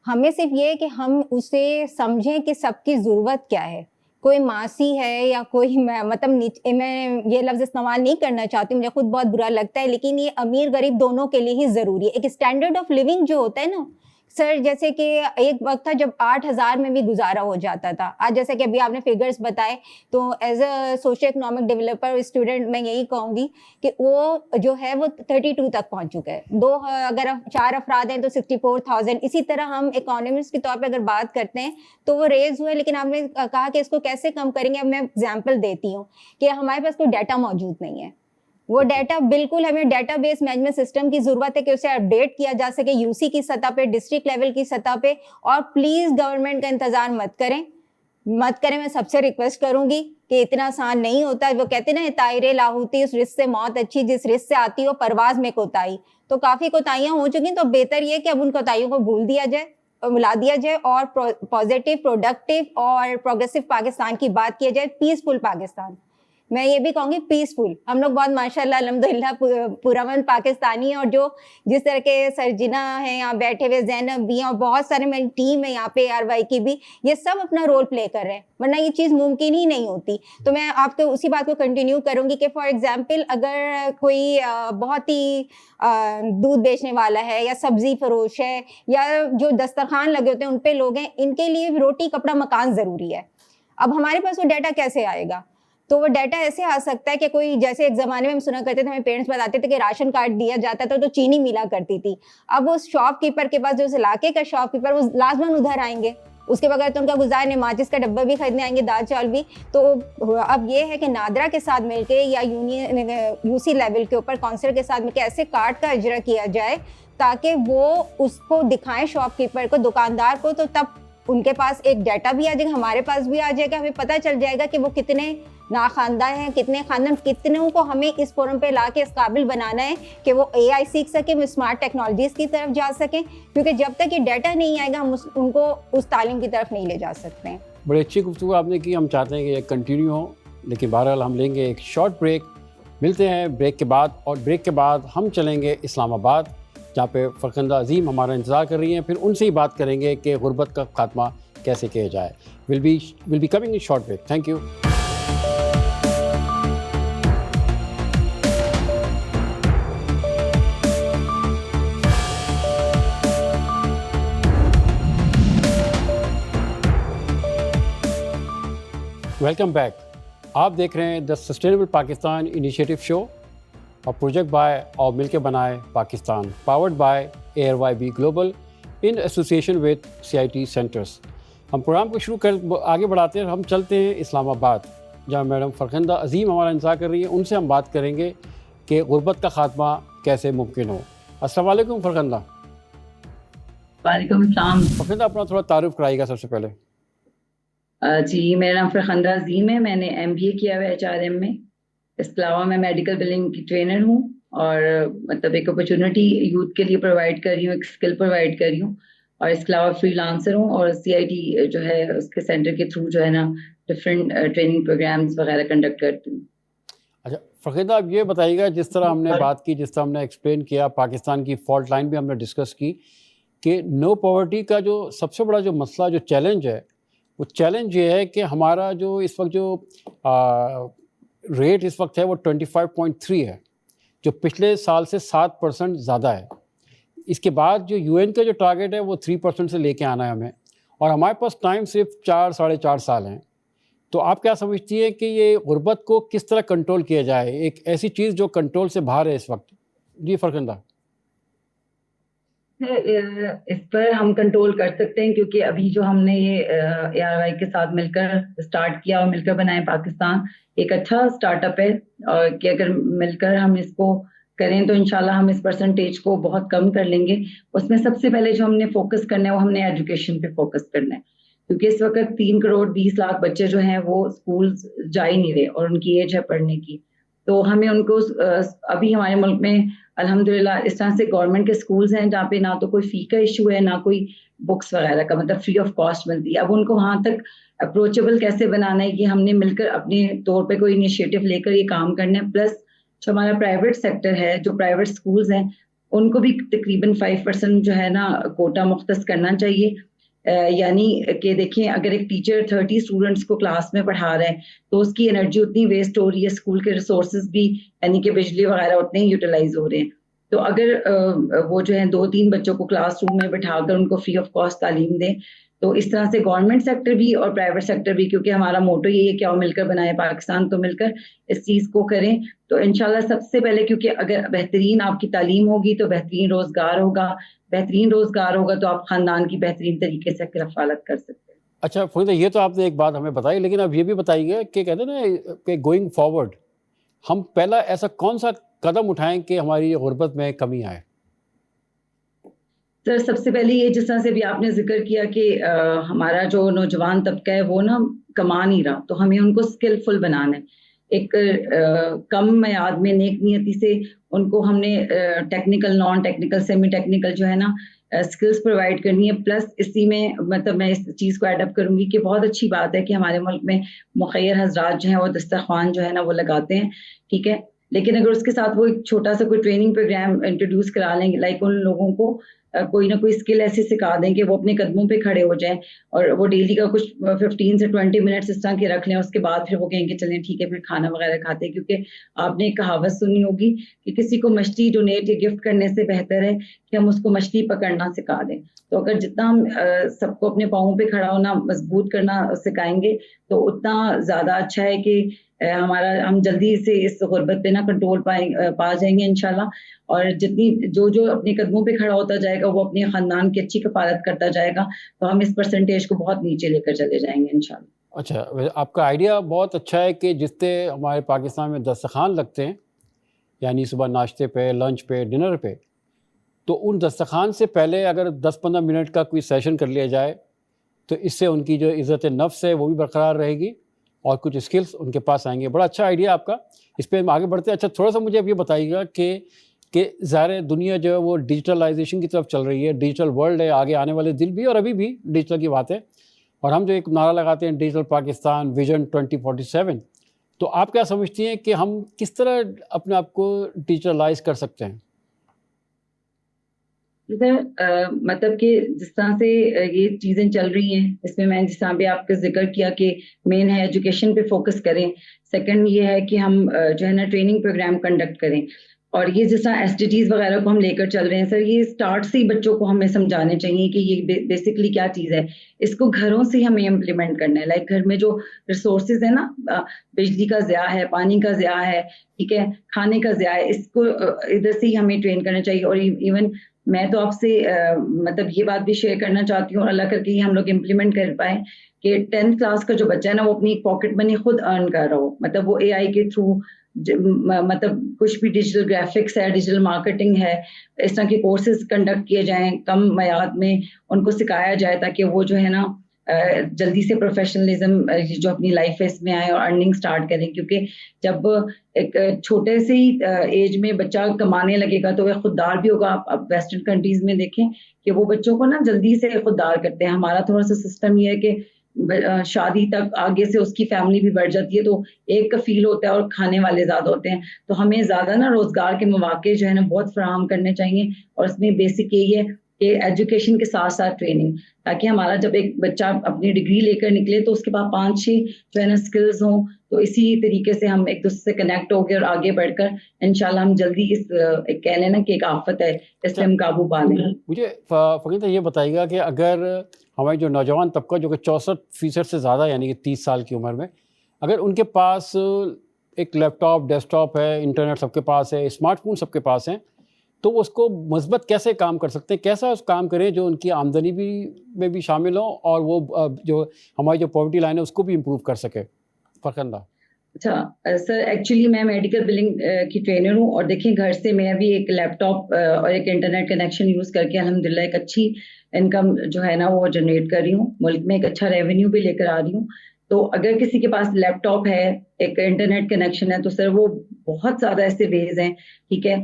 ہمیں صرف یہ ہے کہ ہم اسے سمجھیں کہ سب کی ضرورت کیا ہے. کوئی ماسی ہے یا کوئی, مطلب میں یہ لفظ استعمال نہیں کرنا چاہتی, مجھے خود بہت برا لگتا ہے, لیکن یہ امیر غریب دونوں کے لیے ہی ضروری ہے. ایک اسٹینڈرڈ آف لیونگ جو ہوتا ہے نا سر, جیسے کہ ایک وقت تھا جب 8,000 میں بھی گزارا ہو جاتا تھا. آج جیسے کہ ابھی آپ نے فگرز بتائے, تو as a social economic developer student میں یہی کہوں گی کہ وہ جو ہے وہ 32 تک پہنچ چکا ہے. اگر 4 افراد ہیں تو 64,000. اسی طرح ہم اکانومسٹ کے طور پہ اگر بات کرتے ہیں تو وہ ریز ہوئے, لیکن آپ نے کہا کہ اس کو کیسے کم کریں گے. اب میں ایگزامپل دیتی ہوں کہ ہمارے پاس کوئی ڈیٹا موجود نہیں ہے. وہ ڈیٹا بالکل, ہمیں ڈیٹا بیس مینجمنٹ سسٹم کی ضرورت ہے کہ اسے اپڈیٹ کیا جا سکے UC کی سطح پہ, ڈسٹرکٹ لیول کی سطح پہ. اور پلیز گورنمنٹ کا انتظار مت کریں. میں سب سے ریکویسٹ کروں گی کہ اتنا آسان نہیں ہوتا. وہ کہتے ہیں نا, طائر لاہوتی اس رزق سے موت اچھی جس رزق سے آتی ہو پرواز میں کوتاہی. تو کافی کوتاہیاں ہو چکی, تو بہتر یہ کہ اب ان کوتاہیوں کو بھول دیا جائے, بلا دیا جائے, اور پازیٹیو, پروڈکٹیو اور پروگریسو پاکستان کی بات کیا جائے, پیسفل پاکستان. میں یہ بھی کہوں گی پیسفل. ہم لوگ بہت ماشاءاللہ الحمدللہ پرامن پاکستانی ہیں, اور جو جس طرح کے سرجنا ہیں یہاں بیٹھے ہوئے, زینب بھی ہیں, اور بہت سارے میری ٹیم ہے یہاں پہ ARY کی بھی, یہ سب اپنا رول پلے کر رہے ہیں, ورنہ یہ چیز ممکن ہی نہیں ہوتی. تو میں آپ کو اسی بات کو کنٹینیو کروں گی کہ فار ایگزامپل اگر کوئی بہت ہی دودھ بیچنے والا ہے یا سبزی فروش ہے یا جو دسترخوان لگے ہوتے ہیں ان پہ لوگ ہیں, ان کے لیے روٹی کپڑا مکان ضروری ہے. اب ہمارے پاس وہ ڈیٹا کیسے آئے گا؟ تو وہ ڈیٹا ایسے آ سکتا ہے کہ کوئی, جیسے ایک زمانے میں ہم سنا کرتے تھے, ہمیں پیرنٹس بتاتے تھے کہ راشن کارڈ دیا جاتا تھا تو چینی ملا کرتی تھی. اب اس شاپ کیپر کے پاس, جو اس علاقے کا شاپ کیپر, وہ لازماً ادھر آئیں گے, اس کے بغیر تو ان کا گزار نہیں. ماچس کا ڈبہ بھی خریدنے آئیں گے, دال چاول بھی. تو اب یہ ہے کہ نادرا کے ساتھ مل کے یا UC لیول کے اوپر کونسل کے ساتھ مل کے ایسے کارڈ کا اجرا کیا جائے تاکہ وہ اس کو دکھائیں شاپ کیپر کو, دکاندار کو, تو تب ان کے پاس ایک ڈیٹا بھی آ جائے گا, ہمارے پاس بھی آ جائے گا, ہمیں پتہ چل جائے گا کہ وہ کتنے ناخواندہ ہیں, کتنے خاندان, کتنوں کو ہمیں اس فورم پہ لا کے اس قابل بنانا ہے کہ وہ AI سیکھ سکیں, وہ اسمارٹ ٹیکنالوجیز کی طرف جا سکیں, کیونکہ جب تک یہ ڈیٹا نہیں آئے گا ہم ان کو اس تعلیم کی طرف نہیں لے جا سکتے ہیں. بڑی اچھی گفتگو آپ نے کی. ہم چاہتے ہیں کہ یہ کنٹینیو ہو, لیکن بہرحال ہم لیں گے ایک شارٹ بریک, ملتے ہیں بریک کے بعد، اور بریک کے بعد ہم چلیں گے اسلام آباد جہاں پہ فرخندہ عظیم ہمارا انتظار کر رہی ہیں، پھر ان سے ہی بات کریں گے کہ غربت کا خاتمہ کیسے کیا جائے. Will be coming in short break. Thank you. Welcome back. آپ دیکھ رہے ہیں the sustainable Pakistan initiative show اور پروجیکٹ بائے اور مل کے بنائے Pakistan, powered by ARYB global in association with CIT centres. ہم پروگرام کو آگے بڑھاتے ہیں. ہم چلتے ہیں اسلام آباد جہاں میڈم فرخندہ عظیم ہمارا انتظار کر رہی ہیں. ان سے ہم بات کریں گے کہ غربت کا خاتمہ کیسے ممکن ہو. السلام علیکم فرخندہ. وعلیکم السلام. فرخندہ اپنا تھوڑا تعارف کرائیے گا سب سے پہلے. جی میرا نام فرخندہ عظیم ہے. میں نے MBA کیا ہوا ہے HRM میں. اس کے علاوہ میں میڈیکل بلنگ کی ٹرینر ہوں اور مطلب ایک اپرچونٹی یوتھ کے لیے پرووائڈ کر رہی ہوں، ایک اسکل پرووائڈ کر رہی ہوں، اور اس کے علاوہ فری لانسر ہوں اور CIT جو ہے اس کے سینٹر کے تھرو جو ہے نا ڈفرینٹ ٹریننگ پروگرامس وغیرہ کنڈکٹ کرتی ہوں. اچھا فرخندہ، اب یہ بتائیے گا جس طرح ہم نے بات کی، جس طرح ہم نے ایکسپلین کیا، پاکستان کی فالٹ لائن بھی ہم نے ڈسکس کی کہ نو پاورٹی کا جو سب سے بڑا جو مسئلہ، جو چیلنج ہے، وہ چیلنج یہ ہے کہ ہمارا جو اس وقت جو ریٹ اس وقت ہے وہ 25.3 ہے، جو پچھلے سال سے 7% زیادہ ہے. اس کے بعد جو UN کا جو ٹارگیٹ ہے وہ 3% سے لے کے آنا ہے ہمیں، اور ہمارے پاس ٹائم صرف 4-4.5 سال ہیں. تو آپ کیا سمجھتی ہیں کہ یہ غربت کو کس طرح کنٹرول کیا جائے، ایک ایسی چیز جو کنٹرول سے باہر ہے اس وقت؟ جی فرخندہ. اس پر ہم کنٹرول کر سکتے ہیں کیونکہ ابھی جو ہم نے یہ ARY کے ساتھ مل کر اسٹارٹ کیا اور مل کر بنائے پاکستان، ایک اچھا اسٹارٹ اپ ہے، اور کہ اگر مل کر ہم اس کو کریں تو انشاءاللہ ہم اس پرسنٹیج کو بہت کم کر لیں گے. اس میں سب سے پہلے جو ہم نے فوکس کرنا ہے وہ ہم نے ایجوکیشن پہ فوکس کرنا ہے، کیونکہ اس وقت 3.20 کروڑ بچے جو ہیں وہ اسکول جا ہی نہیں رہے اور ان کی ایج ہے پڑھنے کی. تو ہمیں ان کو ابھی ہمارے ملک میں الحمدللہ اس طرح سے گورنمنٹ کے اسکولز ہیں جہاں پہ نہ تو کوئی فی کا ایشو ہے، نہ کوئی بکس وغیرہ کا، مطلب فری آف کاسٹ ملتی ہے. اب ان کو وہاں تک اپروچیبل کیسے بنانا ہے، یہ ہم نے مل کر اپنے طور پہ کوئی انیشیٹو لے کر یہ کام کرنا ہے. پلس جو ہمارا پرائیویٹ سیکٹر ہے، جو پرائیویٹ اسکولز ہیں، ان کو بھی تقریباً 5% جو ہے نا کوٹا مختص کرنا چاہیے. یعنی کہ دیکھیں اگر ایک ٹیچر 30 اسٹوڈنٹس کو کلاس میں پڑھا رہے ہیں تو اس کی انرجی اتنی ویسٹ ہو رہی ہے، اسکول کے ریسورسز بھی یعنی کہ بجلی وغیرہ اتنے ہی یوٹیلائز ہو رہے ہیں. تو اگر وہ جو ہے 2-3 بچوں کو کلاس روم میں بٹھا کر ان کو فری آف کاسٹ تعلیم دیں، تو اس طرح سے گورنمنٹ سیکٹر بھی اور پرائیویٹ سیکٹر بھی، کیونکہ ہمارا موٹو یہی ہے کہ آؤ مل کر بنائے پاکستان، تو مل کر اس چیز کو کریں. تو انشاءاللہ سب سے پہلے، کیونکہ اگر بہترین آپ کی تعلیم ہوگی تو بہترین روزگار ہوگا، بہترین روزگار ہوگا تو آپ خاندان کی بہترین طریقے سے کفالت کر سکتے ہیں. اچھا فرخندہ، یہ تو آپ نے ایک بات ہمیں بتائی، لیکن اب یہ بھی بتائیے کہ کہتے ہیں نا کہ گوئنگ فارورڈ ہم پہلا ایسا کون سا قدم اٹھائیں کہ ہماری غربت میں کمی آئے؟ سر سب سے پہلے یہ جس طرح سے بھی آپ نے ذکر کیا کہ ہمارا جو نوجوان طبقہ ہے وہ نا کما نہیں رہا، تو ہمیں ان کو اسکلفل بنانا ہے. ایک کم میعاد میں نیک نیتی سے ان کو ہم نے technical, non technical, semi technical جو ہے نا اسکلز پرووائڈ کرنی ہے. پلس اسی میں مطلب میں اس چیز کو ایڈ اپ کروں گی کہ بہت اچھی بات ہے کہ ہمارے ملک میں مخیر حضرات جو ہیں وہ دسترخوان جو ہے نا وہ لگاتے ہیں، ٹھیک ہے، لیکن اگر اس کے ساتھ وہ ایک چھوٹا سا کوئی ٹریننگ پروگرام انٹروڈیوس کرا لیں گے، لائک ان لوگوں کو کوئی نہ کوئی اسکل ایسی سکھا دیں کہ وہ اپنے قدموں پہ کھڑے ہو جائیں، اور وہ ڈیلی کا کچھ 15 سے 20 منٹس اس طرح کے رکھ لیں. اس کے بعد پھر وہ کہیں کہ چلیں ٹھیک ہے پھر کھانا وغیرہ کھاتے ہیں. کیونکہ آپ نے ایک کہاوت سنی ہوگی کہ کسی کو مچھلی ڈونیٹ یا گفٹ کرنے سے بہتر ہے کہ ہم اس کو مچھلی پکڑنا سکھا دیں. تو اگر جتنا ہم سب کو اپنے پاؤں پہ کھڑا ہونا، مضبوط کرنا سکھائیں گے تو اتنا زیادہ اچھا ہے کہ ہم جلدی سے اس غربت پہ نا کنٹرول پا جائیں گے انشاءاللہ. اور جتنی جو اپنے قدموں پہ کھڑا ہوتا جائے گا وہ اپنے خاندان کی اچھی کفالت کرتا جائے گا، تو ہم اس پرسنٹیج کو بہت نیچے لے کر چلے جائیں گے انشاءاللہ. اچھا، آپ کا آئیڈیا بہت اچھا ہے کہ جس سے ہمارے پاکستان میں دسترخوان لگتے ہیں، یعنی صبح ناشتے پہ، لنچ پہ، ڈنر پہ، تو ان دسترخوان سے پہلے اگر 10-15 منٹ کا کوئی سیشن کر لیا جائے تو اس سے ان کی جو عزت نفس ہے وہ بھی برقرار رہے گی اور کچھ اسکلس ان کے پاس آئیں گے. بڑا اچھا آئیڈیا آپ کا، اس پہ ہم آگے بڑھتے ہیں. اچھا تھوڑا سا مجھے اب یہ بتائیے گا کہ ظاہر دنیا جو ہے وہ ڈیجیٹلائزیشن کی طرف چل رہی ہے، ڈیجیٹل ورلڈ ہے، آگے آنے والے دن بھی اور ابھی بھی ڈیجیٹل کی بات ہے. اور ہم جو ایک نعرہ لگاتے ہیں ڈیجیٹل پاکستان ویژن 2047، تو آپ کیا سمجھتی ہیں کہ ہم کس طرح اپنے آپ کو ڈیجیٹلائز کر سکتے ہیں؟ مطلب کہ جس طرح سے یہ چیزیں چل رہی ہیں اس میں جس طرح بھی آپ کا ذکر کیا کہ مین ہے ایجوکیشن پہ فوکس کریں. سیکنڈ یہ ہے کہ ہم جو ہے نا ٹریننگ پروگرام کنڈکٹ کریں. اور یہ جس طرح ایس ٹی ٹیز وغیرہ کو ہم لے کر چل رہے ہیں سر, یہ اسٹارٹ سے ہی بچوں کو ہمیں سمجھانے چاہیے کہ یہ بیسکلی کیا چیز ہے. اس کو گھروں سے ہی ہمیں امپلیمنٹ کرنا ہے. لائک گھر میں جو ریسورسز ہیں نا, بجلی کا ضیاع ہے, پانی کا ضیاع ہے, ٹھیک ہے, کھانے کا ضیاع ہے, اس کو ادھر سے ہی ہمیں ٹرین کرنا چاہیے. اور ایون میں تو آپ سے مطلب یہ بات بھی شیئر کرنا چاہتی ہوں, اور اللہ کر کے ہم لوگ امپلیمنٹ کر پائیں کہ 10th کلاس کا جو بچہ ہے نا وہ اپنی پاکٹ منی خود ارن کر رہا ہو. مطلب وہ اے آئی کے تھرو مطلب کچھ بھی ڈیجیٹل گرافکس ہے, ڈیجیٹل مارکیٹنگ ہے, اس طرح کے کورسز کنڈکٹ کیے جائیں, کم میعاد میں ان کو سکھایا جائے تاکہ وہ جو ہے نا جلدی سے پروفیشنلزم جو اپنی لائف ہے اس میں آئے اور ارننگ سٹارٹ کریں. کیونکہ جب ایک چھوٹے سے ہی ایج میں بچہ کمانے لگے گا تو وہ خوددار بھی ہوگا. آپ ویسٹرن کنٹریز میں دیکھیں کہ وہ بچوں کو نا جلدی سے خوددار کرتے ہیں. ہمارا تھوڑا سا سسٹم یہ ہے کہ شادی تک آگے سے اس کی فیملی بھی بڑھ جاتی ہے تو ایک کفیل ہوتا ہے اور کھانے والے زیادہ ہوتے ہیں. تو ہمیں زیادہ نا روزگار کے مواقع جو ہے نا بہت فراہم کرنے چاہیے. اور اس میں بیسک یہی ہے کہ ایجوکیشن کے ساتھ ساتھ ٹریننگ, تاکہ ہمارا جب ایک بچہ اپنی ڈگری لے کر نکلے تو اس کے پاس 5-6 جو ہے نا اسکلز ہوں. تو اسی طریقے سے ہم ایک دوسرے سے کنیکٹ ہو گئے اور آگے بڑھ کر انشاءاللہ ہم جلدی اس کہہ لیں نا کہ ایک آفت ہے اس سے ہم قابو پا لیں. مجھے فقیر یہ بتائیے گا کہ اگر ہمارے جو نوجوان طبقہ جو کہ 64% سے زیادہ یعنی کہ 30 سال کی عمر میں, اگر ان کے پاس ایک لیپ ٹاپ, ڈیسک ٹاپ ہے, انٹرنیٹ سب کے پاس ہے, اسمارٹ فون سب کے پاس ہیں, تو وہ اس کو مثبت کیسے کام کر سکتے ہیں, کیسا اس کام کریں جو ان کی آمدنی بھی میں بھی شامل ہوں اور وہ جو ہماری جو پاورٹی لائن ہے اس کو بھی امپروو کر سکے؟ فرخندہ. اچھا سر, ایکچولی میں میڈیکل بلنگ کی ٹرینر ہوں, اور دیکھیں گھر سے میں بھی ایک لیپ ٹاپ اور ایک انٹرنیٹ کنیکشن یوز کر کے الحمدللہ ایک اچھی انکم جو ہے نا وہ جنریٹ کر رہی ہوں, ملک میں ایک اچھا ریونیو بھی لے کر آ رہی ہوں. تو اگر کسی کے پاس لیپ ٹاپ ہے, ایک انٹرنیٹ کنیکشن ہے, تو سر وہ بہت زیادہ ایسے ویز ہیں, ٹھیک ہے,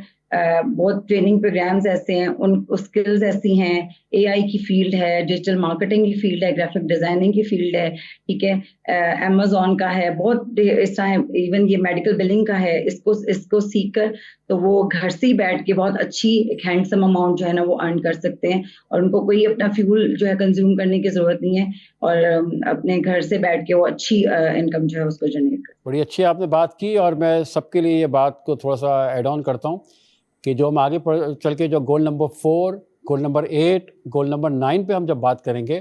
بہت ٹریننگ پروگرامز ایسے ہیں, ان اسکلز ایسی ہیں, اے آئی کی فیلڈ ہے, ڈیجیٹل مارکیٹنگ کی فیلڈ ہے, گرافک ڈیزائننگ کی فیلڈ ہے, ٹھیک ہے, امیزون کا ہے, بہت اس طرح ایون یہ میڈیکل بلنگ کا ہے. اس کو سیکھ کر تو وہ گھر سے ہی بیٹھ کے بہت اچھی ایک ہینڈسم اماؤنٹ جو ہے نا وہ ارن کر سکتے ہیں, اور ان کو کوئی اپنا فیول جو ہے کنزیوم کرنے کی ضرورت نہیں ہے, اور اپنے گھر سے بیٹھ کے وہ اچھی انکم جو ہے اس کو جنریٹ کر. بڑی اچھی آپ نے بات کی, اور میں سب کے لیے یہ بات کو تھوڑا سا ایڈ آن کرتا ہوں کہ جو ہم آگے چل کے جو goal number 4, goal number 8, goal number 9 پہ ہم جب بات کریں گے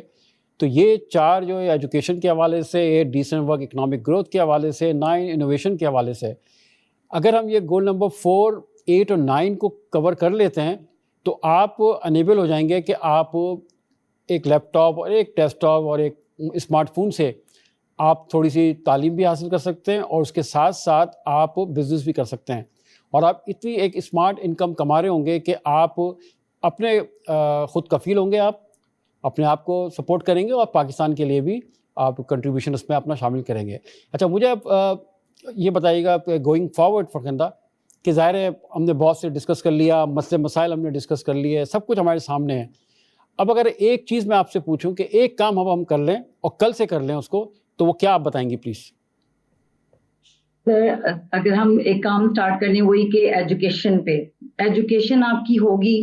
تو یہ 4 جو ہے ایجوکیشن کے حوالے سے, 8 ڈیسنٹ ورک اکنامک گروتھ کے حوالے سے, 9 انوویشن کے حوالے سے, اگر ہم یہ گول نمبر 4, 8 اور 9 کو کور کر لیتے ہیں تو آپ انیبل ہو جائیں گے کہ آپ ایک لیپ ٹاپ اور ایک ڈیسک ٹاپ اور ایک اسمارٹ فون سے آپ تھوڑی سی تعلیم بھی حاصل کر سکتے ہیں, اور اس کے ساتھ ساتھ آپ بزنس بھی کر سکتے ہیں, اور آپ اتنی ایک اسمارٹ انکم کما رہے ہوں گے کہ آپ اپنے خود کفیل ہوں گے, آپ اپنے آپ کو سپورٹ کریں گے, اور پاکستان کے لیے بھی آپ کنٹریبیوشن اس میں اپنا شامل کریں گے. اچھا, مجھے آپ یہ بتائیے گا گوئنگ فارورڈ فرخندہ کہ ظاہر ہے ہم نے بہت سے ڈسکس کر لیا, مسئلے مسائل ہم نے ڈسکس کر لیے, سب کچھ ہمارے سامنے ہے. اب اگر ایک چیز میں آپ سے پوچھوں کہ ایک کام اب ہم کر لیں اور کل سے کر لیں اس کو, تو وہ کیا آپ بتائیں گی پلیز؟ سر اگر ہم ایک کام سٹارٹ کرنے وہی کہ ایجوکیشن پہ, ایجوکیشن آپ کی ہوگی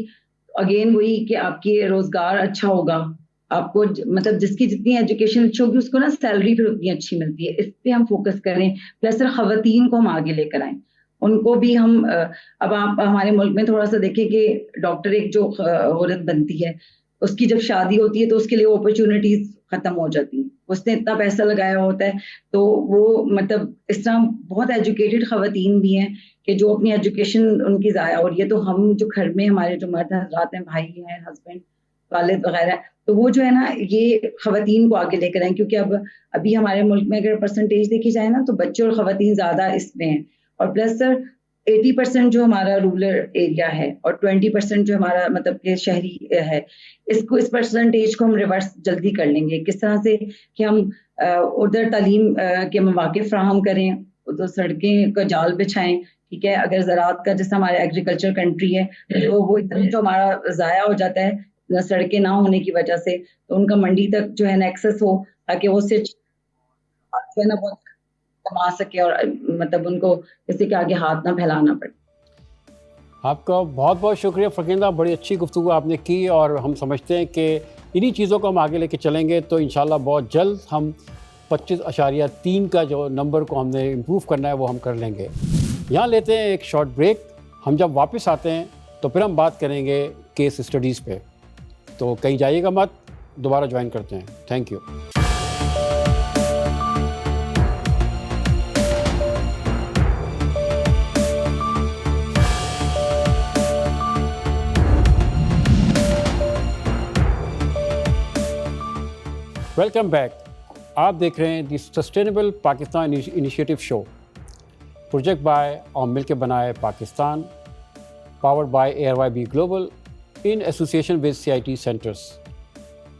اگین وہی کہ آپ کی روزگار اچھا ہوگا, آپ کو مطلب جس کی جتنی ایجوکیشن اچھی ہوگی اس کو نا سیلری پھر اتنی اچھی ملتی ہے. اس پہ ہم فوکس کریں. پلس سر خواتین کو ہم آگے لے کر آئیں, ان کو بھی ہم اب آپ ہمارے ملک میں تھوڑا سا دیکھیں کہ ڈاکٹر ایک جو عورت بنتی ہے اس کی جب شادی ہوتی ہے تو اس کے لیے اپرچونیٹیز ختم ہو جاتی ہیں. اس نے اتنا پیسہ لگایا ہوتا ہے, تو وہ مطلب اس طرح بہت ایجوکیٹڈ خواتین بھی ہیں کہ جو اپنی ایجوکیشن ان کی ضائع ہو رہی ہے. تو ہم جو گھر میں ہمارے جو مرد حضرات ہیں, بھائی ہیں, ہسبینڈ, والد وغیرہ, تو وہ جو ہے نا یہ خواتین کو آگے لے کر آئیں. کیونکہ ابھی ہمارے ملک میں اگر پرسنٹیج دیکھی جائے نا تو بچے اور خواتین زیادہ اس میں ہیں. اور پلس سر 80% جو ہمارا رورل ایریا ہے اور 20% جو ہمارا مطلب کہ شہری ہے, اس پرسنٹیج کو ہم ریورس جلدی کر لیں گے. کس طرح سے کہ ہم ادھر تعلیم کے مواقع فراہم کریں, ادھر سڑکیں کا جال بچھائیں, ٹھیک ہے. اگر زراعت کا جیسا ہمارا ایگریکلچر کنٹری ہے تو وہ اتنا جو ہمارا ضائع ہو جاتا ہے سڑکیں نہ ہونے کی وجہ سے, تو ان کا منڈی تک جو ہے نا ایکسیس ہو, تاکہ وہ صرف جو ہے نا بہت کما سکے اور مطلب ان کو کسی کے آگے ہاتھ نہ پھیلانا پڑے. آپ کا بہت بہت شکریہ فرخندہ, بڑی اچھی گفتگو آپ نے کی, اور ہم سمجھتے ہیں کہ انہی چیزوں کو ہم آگے لے کے چلیں گے تو انشاءاللہ بہت جلد ہم 25.3 کا جو نمبر کو ہم نے امپروو کرنا ہے وہ ہم کر لیں گے. یہاں لیتے ہیں ایک شارٹ بریک. ہم جب واپس آتے ہیں تو پھر ہم بات کریں گے کیس اسٹڈیز پہ, تو کہیں جائیے گا مت, دوبارہ جوائن کرتے ہیں. Thank you. Welcome back. آپ دیکھ رہے ہیں دی sustainable Pakistan initiative show, project by اور مل کے بنائے Pakistan, powered by ARYB global in association with CIT centres.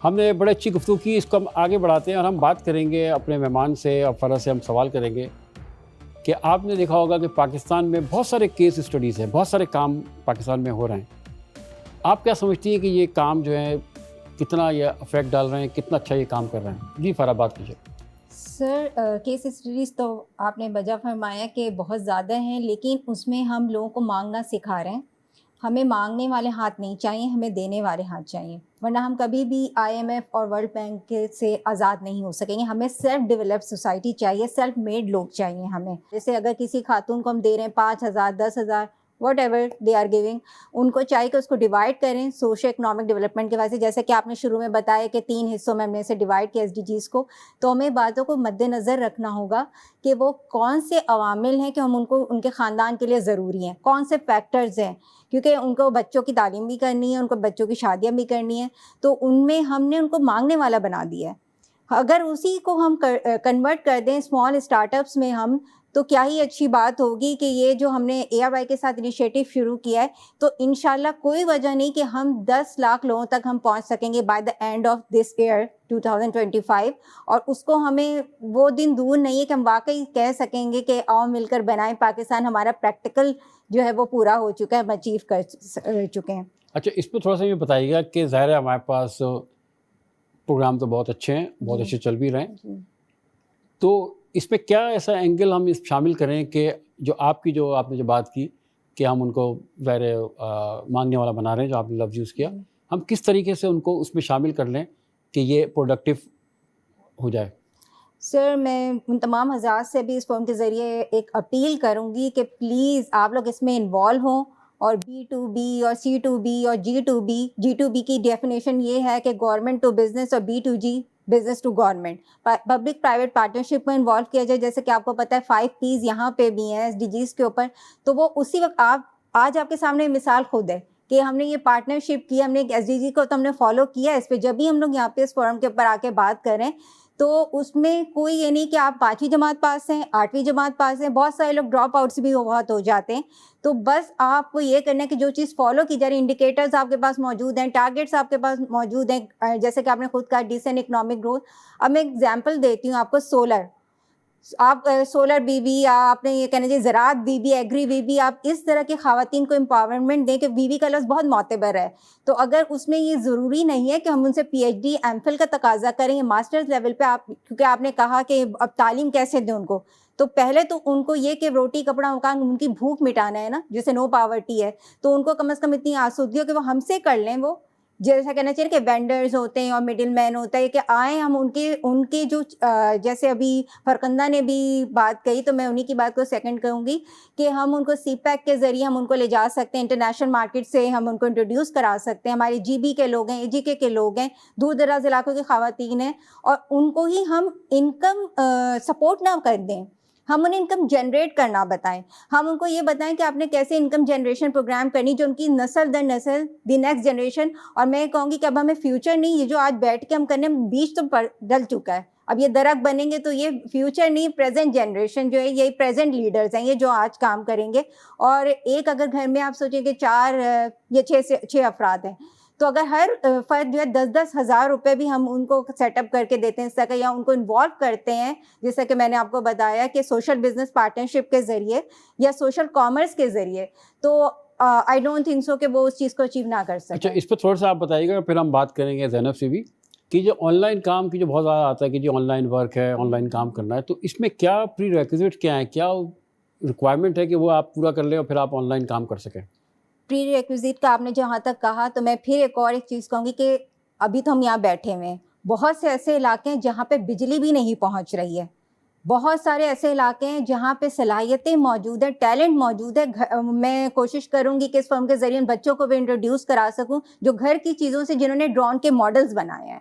ہم نے بڑے اچھی گفتگو کی, اس کو ہم آگے بڑھاتے ہیں اور ہم بات کریں گے اپنے مہمان سے, اور فرح سے ہم سوال کریں گے کہ آپ نے دیکھا ہوگا کہ پاکستان میں بہت سارے کیس اسٹڈیز ہیں, بہت سارے کام پاکستان میں ہو رہے ہیں. آپ کیا سمجھتی ہیں کہ یہ کام جو ہے کتنا یہ افیکٹ ڈال رہے ہیں, کتنا اچھا یہ کام کر رہے ہیں؟ جی فرح بات کیجیے. سر کیس اسٹڈیز تو آپ نے بجا فرمایا کہ بہت زیادہ ہیں, لیکن اس میں ہم لوگوں کو مانگنا سکھا رہے ہیں. ہمیں مانگنے والے ہاتھ نہیں چاہیے, ہمیں دینے والے ہاتھ چاہیے, ورنہ ہم کبھی بھی IMF اور ورلڈ بینک سے آزاد نہیں ہو سکیں گے. ہمیں سیلف ڈیولپ سوسائٹی چاہیے, سیلف میڈ لوگ چاہیے ہمیں. جیسے اگر کسی خاتون کو ہم دے رہے ہیں 5,000 10,000 whatever they are giving, ان کو چاہیے کہ اس کو ڈیوائڈ کریں سوشو اکنامک ڈیولپمنٹ کے وجہ سے. جیسے کہ آپ نے شروع میں بتایا کہ 3 حصوں میں ہم نے اسے ڈیوائڈ کیا SDGs کو, تو ہمیں باتوں کو مد نظر رکھنا ہوگا کہ وہ کون سے عوامل ہیں کہ ہم ان کو ان کے خاندان کے لیے ضروری ہیں, کون سے فیکٹرز ہیں, کیونکہ ان کو بچوں کی تعلیم بھی کرنی ہے, ان کو بچوں کی شادیاں بھی کرنی ہیں, تو ان میں ہم نے ان کو مانگنے والا بنا دیا ہے. اگر اسی کو ہم کنورٹ کر دیں اسمال اسٹارٹ اپس میں ہم, تو کیا ہی اچھی بات ہوگی کہ یہ جو ہم نے ARY کے ساتھ انیشیٹو شروع کیا ہے, تو انشاءاللہ کوئی وجہ نہیں کہ ہم 10 لاکھ لوگوں تک ہم پہنچ سکیں گے by the end of this year 2025. اور اس کو ہمیں وہ دن دور نہیں ہے کہ ہم واقعی کہہ سکیں گے کہ آؤ مل کر بنائیں پاکستان. ہمارا پریکٹیکل جو ہے وہ پورا ہو چکا ہے, ہم اچیو کر چکے ہیں. اچھا, اس پہ تھوڑا سا یہ بتائیے گا کہ ظاہر ہے ہمارے پاس پروگرام تو بہت اچھے ہیں, بہت اچھے چل بھی رہے ہیں, تو اس پہ کیا ایسا اینگل ہم اس شامل کریں کہ جو آپ نے جو بات کی کہ ہم ان کو ظاہر مانگنے والا بنا رہے ہیں, جو آپ نے لفظ یوز کیا, ہم کس طریقے سے ان کو اس میں شامل کر لیں کہ یہ پروڈکٹیو ہو جائے؟ سر میں ان تمام حضرات سے بھی اس فورم کے ذریعے ایک اپیل کروں گی کہ پلیز آپ لوگ اس میں انوالو ہوں, اور B2B اور C2B اور G2B کی ڈیفینیشن یہ ہے کہ گورنمنٹ ٹو بزنس اور B2G business to government, public private partnership میں انوالو کیا جائے. جیسے کہ آپ کو پتہ ہے 5 Ps یہاں پہ بھی ہیں SDGs کے اوپر, تو وہ اسی وقت آج آپ کے سامنے مثال خود ہے کہ ہم نے یہ پارٹنرشپ کی, ہم نے ایک SDG کو تو ہم نے فالو کیا اس پہ. جب بھی ہم لوگ یہاں پہ اس فورم کے اوپر آ کے بات کریں تو اس میں کوئی یہ نہیں کہ آپ 5ویں جماعت پاس ہیں, 8ویں جماعت پاس ہیں, بہت سارے لوگ ڈراپ آؤٹس بھی بہت ہو جاتے ہیں. تو بس آپ کو یہ کرنا ہے کہ جو چیز فالو کی جا رہی ہے, انڈیکیٹرز آپ کے پاس موجود ہیں, ٹارگیٹس آپ کے پاس موجود ہیں, جیسے کہ آپ نے خود کہا ڈیسنٹ اکنامک گروتھ. اب میں ایگزامپل دیتی ہوں آپ کو, سولر بی بی, آپ نے یہ کہنا چاہیے زراعت B B, agri B B, آپ اس طرح کی خواتین کو امپاورمنٹ دیں کہ بی بی کا لفظ بہت معتبر ہے. تو اگر اس میں یہ ضروری نہیں ہے کہ ہم ان سے PhD MPhil کا تقاضا کریں, ماسٹرز لیول پہ, آپ کیونکہ آپ نے کہا کہ اب تعلیم کیسے دیں ان کو, تو پہلے تو ان کو یہ کہ روٹی کپڑا مکان, ان کی بھوک مٹانا ہے نا, جسے نو پاورٹی ہے, تو ان کو کم از کم اتنی آسودگی ہو کہ وہ ہم سے کر لیں. وہ جیسا کہنا چاہیے کہ وینڈرز ہوتے ہیں اور مڈل مین ہوتا ہے, کہ آئیں ہم ان کے جو جیسے ابھی فرخندہ نے بھی بات کہی, تو میں انہی کی بات کو سیکنڈ کروں گی کہ ہم ان کو CPEC کے ذریعے ہم ان کو لے جا سکتے ہیں, انٹرنیشنل مارکیٹ سے ہم ان کو انٹروڈیوس کرا سکتے ہیں. ہمارے GB کے لوگ ہیں, AGK کے لوگ ہیں, دور دراز علاقوں کی خواتین ہیں, اور ان کو ہی ہم انکم سپورٹ نہ کر دیں, ہم انہیں انکم جنریٹ کرنا بتائیں. ہم ان کو یہ بتائیں کہ آپ نے کیسے انکم جنریشن پروگرام کرنی جو ان کی نسل در نسل دی نیکسٹ جنریشن. اور میں کہوں گی کہ اب ہمیں فیوچر نہیں, یہ جو آج بیٹھ کے ہم کرنے, بیج تو ڈل چکا ہے, اب یہ درخت بنیں گے تو یہ فیوچر نہیں, پریزنٹ جنریشن جو ہے, یہ پریزنٹ لیڈرز ہیں, یہ جو آج کام کریں گے. اور ایک اگر گھر میں آپ سوچیں کہ 4 یا 6 افراد ہیں, تو اگر ہر فرد جو ہے 10-10 ہزار روپے بھی ہم ان کو سیٹ اپ کر کے دیتے ہیں اس طرح, یا ان کو انوالو کرتے ہیں, جیسا کہ میں نے آپ کو بتایا کہ سوشل بزنس پارٹنرشپ کے ذریعے یا سوشل کامرس کے ذریعے, تو آئی ڈونٹ تھنک سو کہ وہ اس چیز کو اچیو نہ کر سکیں. اچھا, اس پہ تھوڑا سا آپ بتائیے گا, پھر ہم بات کریں گے زینب سے بھی کہ جو آن لائن کام کی جو بہت زیادہ آتا ہے کہ جی آن لائن ورک ہے, آن لائن کام کرنا ہے, تو اس میں کیا پری ریکوزٹ کیا ہے, کیا ریکوائرمنٹ ہے کہ وہ آپ پورا کر لیں اور پھر آپ آن لائن کام کر سکیں؟ پری ریکوزٹ کا آپ نے جہاں تک کہا, تو میں پھر ایک اور ایک چیز کہوں گی کہ ابھی تو ہم یہاں بیٹھے ہوئے ہیں, بہت سے ایسے علاقے ہیں جہاں پہ بجلی بھی نہیں پہنچ رہی ہے, بہت سارے ایسے علاقے ہیں جہاں پہ صلاحیتیں موجود ہیں, ٹیلنٹ موجود ہے. میں کوشش کروں گی کہ اس فرم کے ذریعے بچوں کو بھی انٹروڈیوس کرا سکوں جو گھر کی چیزوں سے, جنہوں نے ڈرون کے ماڈلز بنائے ہیں.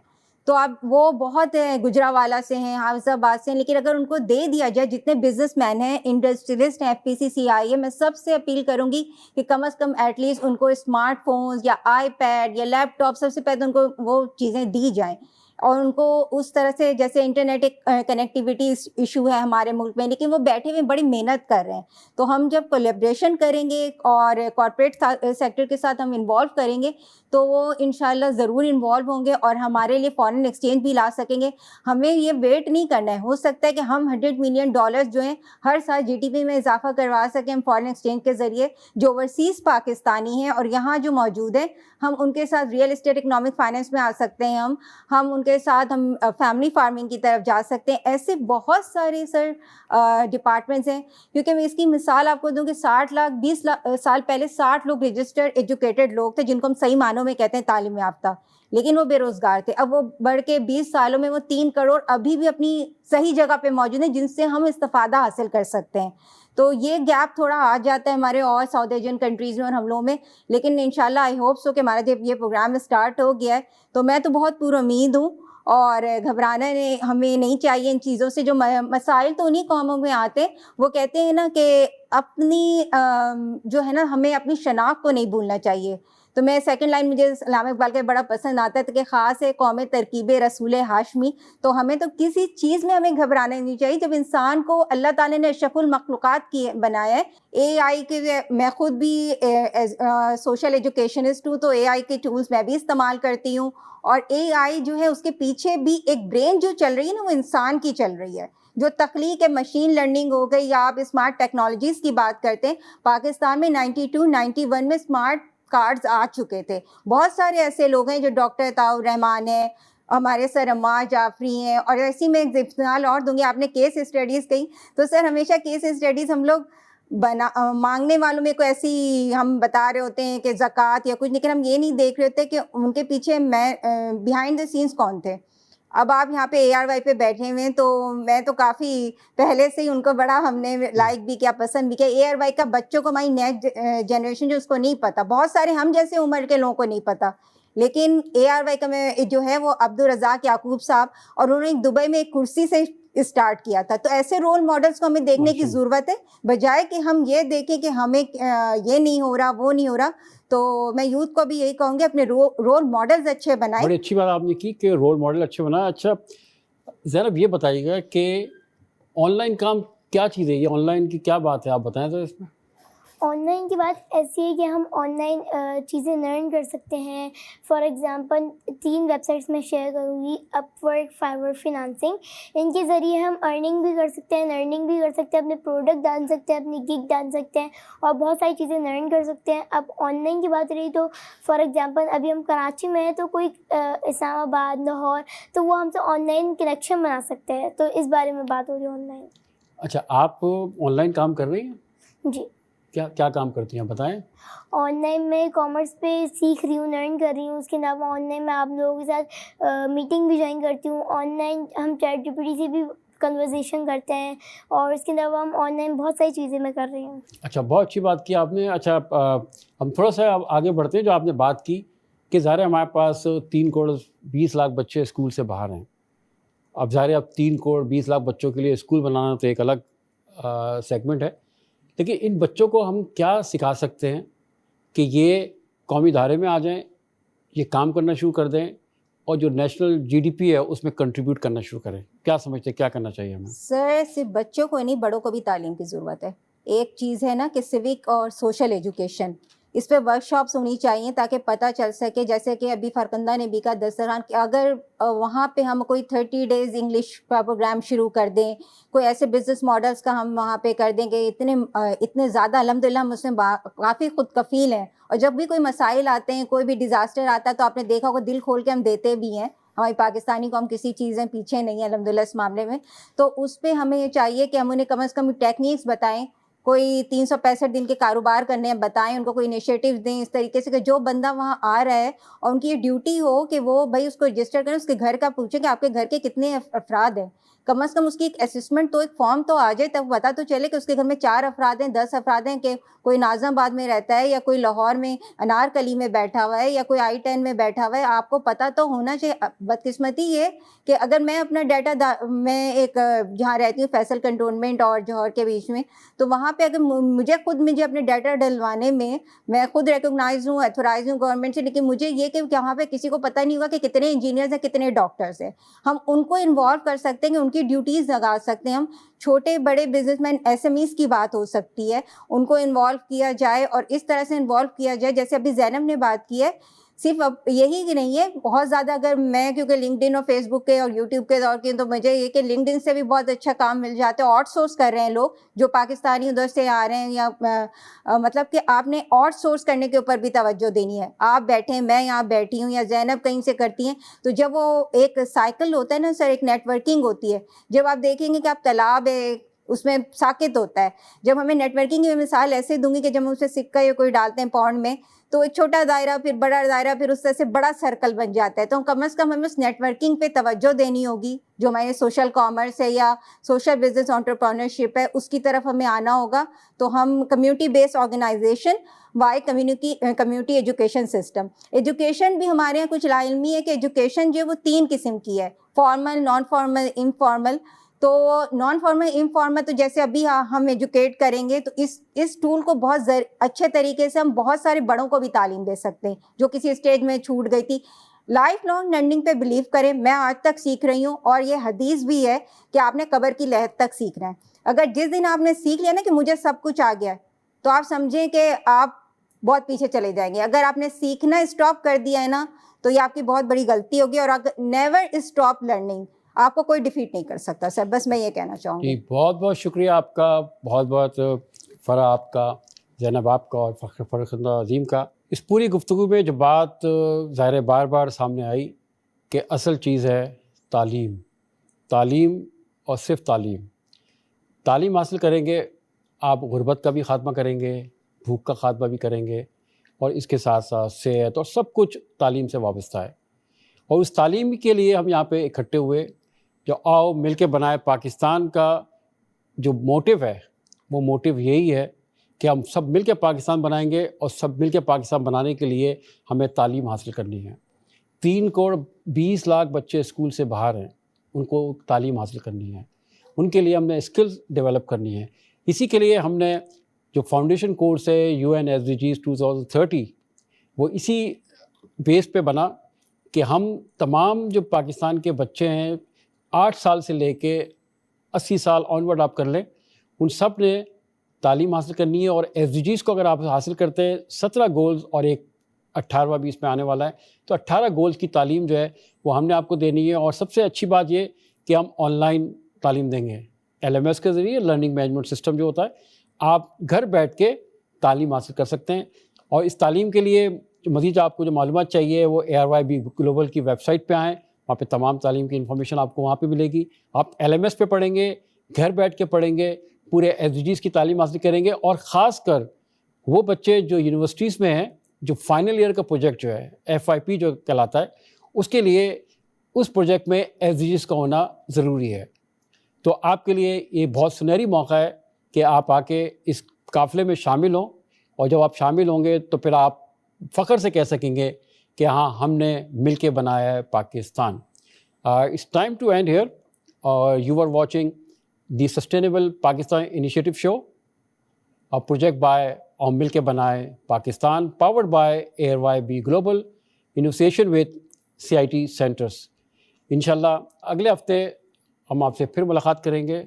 تو اب وہ بہت گجراوالا سے ہیں, حافظ آباد سے ہیں, لیکن اگر ان کو دے دیا جائے, جتنے بزنس مین ہیں, انڈسٹریلسٹ ہیں, FPCCI ہے, میں سب سے اپیل کروں گی کہ کم از کم ایٹ لیسٹ ان کو اسمارٹ فونز یا آئی پیڈ یا لیپ ٹاپ سب سے پہلے ان کو وہ چیزیں دی جائیں, اور ان کو اس طرح سے, جیسے انٹرنیٹ کنیکٹیوٹی ایشو ہے ہمارے ملک میں, لیکن وہ بیٹھے ہوئے بڑی محنت کر رہے ہیں. تو ہم جب کولیبریشن کریں گے اور کارپوریٹ سیکٹر کے ساتھ ہم انوالو کریں گے تو وہ انشاءاللہ ضرور انوالو ہوں گے اور ہمارے لیے فارن ایکسچینج بھی لا سکیں گے. ہمیں یہ ویٹ نہیں کرنا ہے, ہو سکتا ہے کہ ہم $100 ملین جو ہیں ہر سال GDP میں اضافہ کروا سکیں ہم فارن ایکسچینج کے ذریعے. جو اوورسیز پاکستانی ہیں اور یہاں جو موجود ہیں, ہم ان کے ساتھ ریئل اسٹیٹ اکنامک فائنینس میں آ سکتے ہیں, ہم ان کے ساتھ ہم فیملی فارمنگ کی طرف جا سکتے ہیں. ایسے بہت سارے سر ڈپارٹمنٹس ہیں, کیونکہ میں اس کی مثال آپ کو دوں کہ 20 سال پہلے 60 لوگ رجسٹرڈ ایجوکیٹڈ لوگ تھے, جن کو ہم صحیح معنوں میں کہتے ہیں تعلیم یافتہ, لیکن وہ بے روزگار تھے. اب وہ بڑھ کے 20 سالوں میں وہ 3 کروڑ ابھی بھی اپنی صحیح جگہ پہ موجود ہیں, جن سے ہم استفادہ حاصل کر سکتے ہیں. تو یہ گیپ تھوڑا آ جاتا ہے ہمارے اور ساؤتھ ایشین کنٹریز میں اور ہم لوگوں میں, لیکن انشاءاللہ آئی ہوپ سو کہ ہمارا جب یہ پروگرام اسٹارٹ ہو گیا ہے تو میں تو بہت پر امید ہوں, اور گھبرانا ہمیں نہیں چاہیے ان چیزوں سے. جو مسائل تو انہیں قوموں میں آتے, وہ کہتے ہیں نا کہ اپنی جو ہے نا, ہمیں اپنی شناخت کو نہیں بھولنا چاہیے. تو میں سیکنڈ لائن مجھے علامہ اقبال کا بڑا پسند آتا ہے کہ خاص ہے قوم ترکیب رسول ہاشمی. تو ہمیں تو کسی چیز میں ہمیں گھبرانا نہیں چاہیے. جب انسان کو اللہ تعالیٰ نے اشرف المخلوقات کی بنایا ہے, AI کے, میں خود بھی سوشل ایجوکیشنسٹ ہوں, تو AI کے ٹولز میں بھی استعمال کرتی ہوں, اور AI جو ہے اس کے پیچھے بھی ایک برین جو چل رہی ہے نا, وہ انسان کی چل رہی ہے. جو تخلیق ہے, مشین لرننگ ہو گئی یا آپ اسمارٹ ٹیکنالوجیز کی بات کرتے ہیں, پاکستان میں 92-91 میں اسمارٹ کارڈز آ چکے تھے. بہت سارے ایسے لوگ ہیں جو ڈاکٹر عطاء الرحمان ہیں, ہمارے سر عمار جعفری ہیں, اور ایسی میں ایک مثال اور دوں گی. آپ نے کیس اسٹڈیز کہی, تو سر ہمیشہ کیس اسٹڈیز ہم لوگ مانگنے والوں میں کوئی ایسی ہم بتا رہے ہوتے ہیں کہ زکوٰۃ یا کچھ, لیکن ہم یہ نہیں دیکھ رہے ہوتے کہ ان کے پیچھے بیہائنڈ دا سینس کون تھے. اب آپ یہاں پہ ARY پہ بیٹھے ہوئے ہیں, تو میں تو کافی پہلے سے ہی ان کو بڑا ہم نے لائک بھی کیا, پسند بھی کیا. ARY کا بچوں کو, ہماری نیکسٹ جنریشن جو اس کو نہیں پتہ, بہت سارے ہم جیسے عمر کے لوگوں کو نہیں پتہ, لیکن ARY کا میں جو ہے وہ عبدالرزاق یعقوب صاحب, اور انہوں نے دبئی میں ایک کرسی سے اسٹارٹ کیا تھا. تو ایسے رول ماڈلس کو ہمیں دیکھنے کی ضرورت ہے, بجائے کہ ہم یہ دیکھیں کہ ہمیں یہ نہیں ہو رہا, وہ نہیں ہو رہا. تو میں یوتھ کو بھی یہی کہوں گی, اپنے رول ماڈلز اچھے بنائیں. بڑی اچھی بات آپ نے کی کہ رول ماڈل اچھے بنائیں. اچھا زینب, یہ بتائیے گا کہ آن لائن کام کیا چیز ہے, یہ آن لائن کی کیا بات ہے, آپ بتائیں تو اس میں. آن لائن کی بات ایسی ہے کہ ہم آن لائن چیزیں لرن کر سکتے ہیں. فار ایگزامپل 3 ویب سائٹس میں شیئر کروں گی, اپ ورک, فائیور, فنانسنگ. ان کے ذریعے ہم ارننگ بھی کر سکتے ہیں, لرننگ بھی کر سکتے ہیں, اپنے پروڈکٹ ڈال سکتے ہیں, اپنی گگ ڈال سکتے ہیں, اور بہت ساری چیزیں لرن کر سکتے ہیں. اب آن لائن کی بات رہی تو فار ایگزامپل ابھی ہم کراچی میں ہیں, تو کوئی اسلام آباد, لاہور, تو وہ ہم سے آن لائن کنیکشن بنا سکتے ہیں. تو اس بارے میں بات ہو رہی ہے آن لائن. اچھا, آپ آن لائن کام کر رہی ہیں؟ جی. کیا کام کرتی ہیں بتائیں. آن لائن میں کامرس پہ سیکھ رہی ہوں, لرن کر رہی ہوں. اس کے علاوہ آن لائن میں آپ لوگوں کے ساتھ میٹنگ بھی جوائن کرتی ہوں. آن لائن ہم چیٹ GPT سے بھی کنورزیشن کرتے ہیں, اور اس کے علاوہ ہم آن لائن بہت ساری چیزیں میں کر رہی ہوں. اچھا, بہت اچھی بات کی آپ نے. اچھا ہم تھوڑا سا آگے بڑھتے ہیں. جو آپ نے بات کی کہ ظاہر ہے ہمارے پاس 3 کروڑ 20 لاکھ بچے اسکول سے باہر ہیں. اب ظاہر ہے اب 3 کروڑ 20 لاکھ بچوں کے لیے اسکول بنانا تو ایک الگ سیگمنٹ ہے, لیکن ان بچوں کو ہم کیا سکھا سکتے ہیں کہ یہ قومی ادارے میں آ جائیں, یہ کام کرنا شروع کر دیں, اور جو نیشنل GDP ہے اس میں کنٹریبیوٹ کرنا شروع کریں. کیا سمجھتے ہیں کیا کرنا چاہیے ہمیں؟ سر صرف بچوں کو نہیں, بڑوں کو بھی تعلیم کی ضرورت ہے. ایک چیز ہے نا کہ سیوک اور سوشل ایجوکیشن, اس پہ ورک شاپس ہونی چاہیے تاکہ پتہ چل سکے. جیسے کہ ابھی فرکندا نے بھی کہا دسترخوان, کہ اگر وہاں پہ ہم کوئی 30 days انگلش کا پروگرام شروع کر دیں, کوئی ایسے بزنس ماڈلس کا ہم وہاں پہ کر دیں کہ اتنے زیادہ الحمدللہ ہم اس میں کافی خود کفیل ہیں. اور جب بھی کوئی مسائل آتے ہیں, کوئی بھی ڈیزاسٹر آتا ہے, تو آپ نے دیکھا ہوگا دل کھول کے ہم دیتے بھی ہیں. ہماری پاکستانی قوم کسی چیزیں پیچھے نہیں ہے الحمدللہ اس معاملے میں. تو اس پہ ہمیں یہ چاہیے کہ ہم انہیں کم از کم ٹیکنیکس بتائیں, کوئی 365 دن کے کاروبار کرنے ہیں بتائیں, ان کو کوئی انیشیٹیو دیں اس طریقے سے کہ جو بندہ وہاں آ رہا ہے اور ان کی یہ ڈیوٹی ہو کہ وہ بھائی اس کو رجسٹر کریں, اس کے گھر کا پوچھیں کہ آپ کے گھر کے کتنے افراد ہیں, کم از کم اس کی ایک اسسمنٹ تو ایک فارم تو آ جائے, تب پتہ تو چلے کہ اس کے گھر میں 4 افراد ہیں, 10 افراد ہیں, کہ کوئی ناظم آباد میں رہتا ہے یا کوئی لاہور میں انارکلی میں بیٹھا ہوا ہے یا کوئی I-10 میں بیٹھا ہوا ہے. آپ کو پتہ تو ہونا چاہیے. بدقسمتی یہ کہ اگر میں اپنا ڈیٹا میں ایک جہاں رہتی ہوں فیصل کنٹونمنٹ اور جوہر کے بیچ میں, تو وہاں پہ اگر مجھے اپنے ڈیٹا ڈلوانے میں خود ریکگنائز ہوں, ایتھورائز ہوں گورنمنٹ سے, لیکن مجھے یہ کہ وہاں پہ کسی کو پتہ نہیں ہوگا کہ کتنے انجینئرز ہیں, کتنے ڈاکٹرز ہیں. ہم ان کو انوالو کر سکتے ہیں کہ ان کی ڈیوٹیز لگا سکتے ہیں. ہم چھوٹے بڑے بزنس مین SMEs کی بات ہو سکتی ہے, ان کو انوالو کیا جائے اور اس طرح سے انوالو کیا جائے جیسے ابھی زینب نے بات کی ہے. صرف اب یہی کہ نہیں ہے, بہت زیادہ اگر میں کیونکہ LinkedIn اور فیس بک کے اور یوٹیوب کے دور کی ہوں, تو مجھے یہ کہ LinkedIn سے بھی بہت اچھا کام مل جاتا ہے. آؤٹ سورس کر رہے ہیں لوگ جو پاکستانی ادھر سے آ رہے ہیں, یا مطلب کہ آپ نے آؤٹ سورس کرنے کے اوپر بھی توجہ دینی ہے. آپ بیٹھیں, میں یہاں بیٹھی ہوں, یا زینب کہیں سے کرتی ہیں, تو جب وہ ایک سائیکل ہوتا ہے نا سر, ایک نیٹ ورکنگ ہوتی ہے. جب آپ دیکھیں گے کہ آپ تالاب ہے اس میں ساکت ہوتا ہے. جب ہمیں نیٹ ورکنگ کی مثال ایسے دوں گی کہ جب ہم اسے سکہ یا کوئی ڈالتے ہیں پونڈ میں, تو ایک چھوٹا دائرہ, پھر بڑا دائرہ, پھر اس طرح سے بڑا سرکل بن جاتا ہے. تو کم از کم ہمیں اس نیٹ ورکنگ پہ توجہ دینی ہوگی. جو ہمارے سوشل کامرس ہے یا سوشل بزنس انٹرپرینورشپ ہے, اس کی طرف ہمیں آنا ہوگا. تو ہم community base organisation by community education system. Education بھی ہمارے یہاں کچھ لاعلمی ہے کہ ایجوکیشن جو ہے وہ 3 قسم کی ہے, فارمل, نان فارمل, انفارمل. تو نان فارمل انفارمل تو جیسے ابھی ہم ایجوکیٹ کریں گے, تو اس ٹول کو بہت اچھے طریقے سے ہم بہت سارے بڑوں کو بھی تعلیم دے سکتے ہیں جو کسی اسٹیج میں چھوٹ گئی تھی. لائف لانگ لرننگ پہ بلیو کریں. میں آج تک سیکھ رہی ہوں, اور یہ حدیث بھی ہے کہ آپ نے قبر کی لحد تک سیکھنا ہے. اگر جس دن آپ نے سیکھ لیا نا کہ مجھے سب کچھ آ گیا, تو آپ سمجھیں کہ آپ بہت پیچھے چلے جائیں گے. اگر آپ نے سیکھنا اسٹاپ کر دیا ہے نا, تو یہ آپ کی بہت بڑی غلطی ہوگی. اور نیور اسٹاپ لرننگ, آپ کو کوئی ڈیفیٹ نہیں کر سکتا. سر بس میں یہ کہنا چاہوں گی. جی بہت بہت شکریہ آپ کا, بہت بہت فرح آپ کا, زینب آپ کا, اور فرخندہ عظیم کا. اس پوری گفتگو میں جو بات ظاہر بار بار سامنے آئی کہ اصل چیز ہے تعلیم. تعلیم اور صرف تعلیم. تعلیم حاصل کریں گے, آپ غربت کا بھی خاتمہ کریں گے, بھوک کا خاتمہ بھی کریں گے, اور اس کے ساتھ ساتھ صحت اور سب کچھ تعلیم سے وابستہ ہے. اور اس تعلیم کے لیے ہم یہاں پہ اکٹھے ہوئے, جو آؤ مل کے بنائے پاکستان کا جو موٹیو ہے, وہ موٹیو یہی ہے کہ ہم سب مل کے پاکستان بنائیں گے, اور سب مل کے پاکستان بنانے کے لیے ہمیں تعلیم حاصل کرنی ہے. 3 کروڑ 20 لاکھ بچے اسکول سے باہر ہیں, ان کو تعلیم حاصل کرنی ہے. ان کے لیے ہم نے اسکلز ڈیولپ کرنی ہے. اسی کے لیے ہم نے جو فاؤنڈیشن کورس ہے UN SDGs 2030, وہ اسی بیس پہ بنا کہ ہم تمام جو پاکستان کے بچے ہیں 8 سال سے لے کے 80 سال آنورڈ آپ کر لیں, ان سب نے تعلیم حاصل کرنی ہے. اور SDGs کو اگر آپ حاصل کرتے ہیں 17 گولز اور ایک 18واں بھی اس میں آنے والا ہے, تو 18 گولز کی تعلیم جو ہے وہ ہم نے آپ کو دینی ہے. اور سب سے اچھی بات یہ کہ ہم آن لائن تعلیم دیں گے. LMS کے ذریعے لرننگ مینجمنٹ سسٹم جو ہوتا ہے, آپ گھر بیٹھ کے تعلیم حاصل کر سکتے ہیں. اور اس تعلیم کے لیے مزید آپ کو جو معلومات چاہیے وہ ARYB گلوبل کی ویب سائٹ پہ آئیں, وہاں پہ تمام تعلیم کی انفارمیشن آپ کو وہاں پہ ملے گی. آپ LMS پہ پڑھیں گے, گھر بیٹھ کے پڑھیں گے, پورے SDGs کی تعلیم حاصل کریں گے. اور خاص کر وہ بچے جو یونیورسٹیز میں ہیں, جو فائنل ایئر کا پروجیکٹ جو ہے FYP جو کہلاتا ہے, اس کے لیے اس پروجیکٹ میں SDGs کا ہونا ضروری ہے. تو آپ کے لیے یہ بہت سنہری موقع ہے کہ آپ آ کے اس قافلے میں شامل ہوں. اور جب آپ شامل ہوں گے تو پھر آپ فخر سے کہہ سکیں گے کہ ہاں ہم نے مل کے بنایا ہے Pakistan. It's time to end here. You are watching the Sustainable Pakistan Initiative Show, a project by اور مل کے بنائے Pakistan, powered by ARYB Global Innovation with CIT Centers. انشاءاللہ اگلے ہفتے ہم آپ سے پھر ملاقات کریں گے,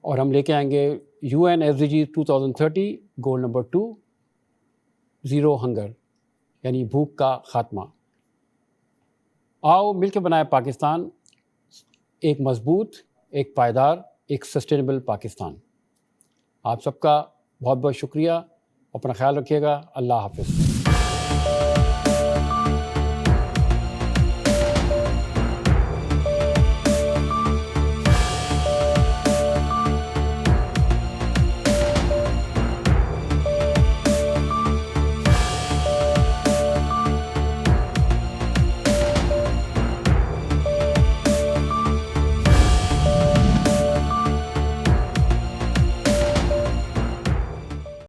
اور ہم لے کے آئیں گے UN SDG 2030 goal number 2, zero hunger, یعنی بھوک کا خاتمہ. آؤ مل کے بنائے پاکستان, ایک مضبوط, ایک پائیدار, ایک سسٹینیبل پاکستان. آپ سب کا بہت بہت شکریہ. اپنا خیال رکھیے گا. اللہ حافظ.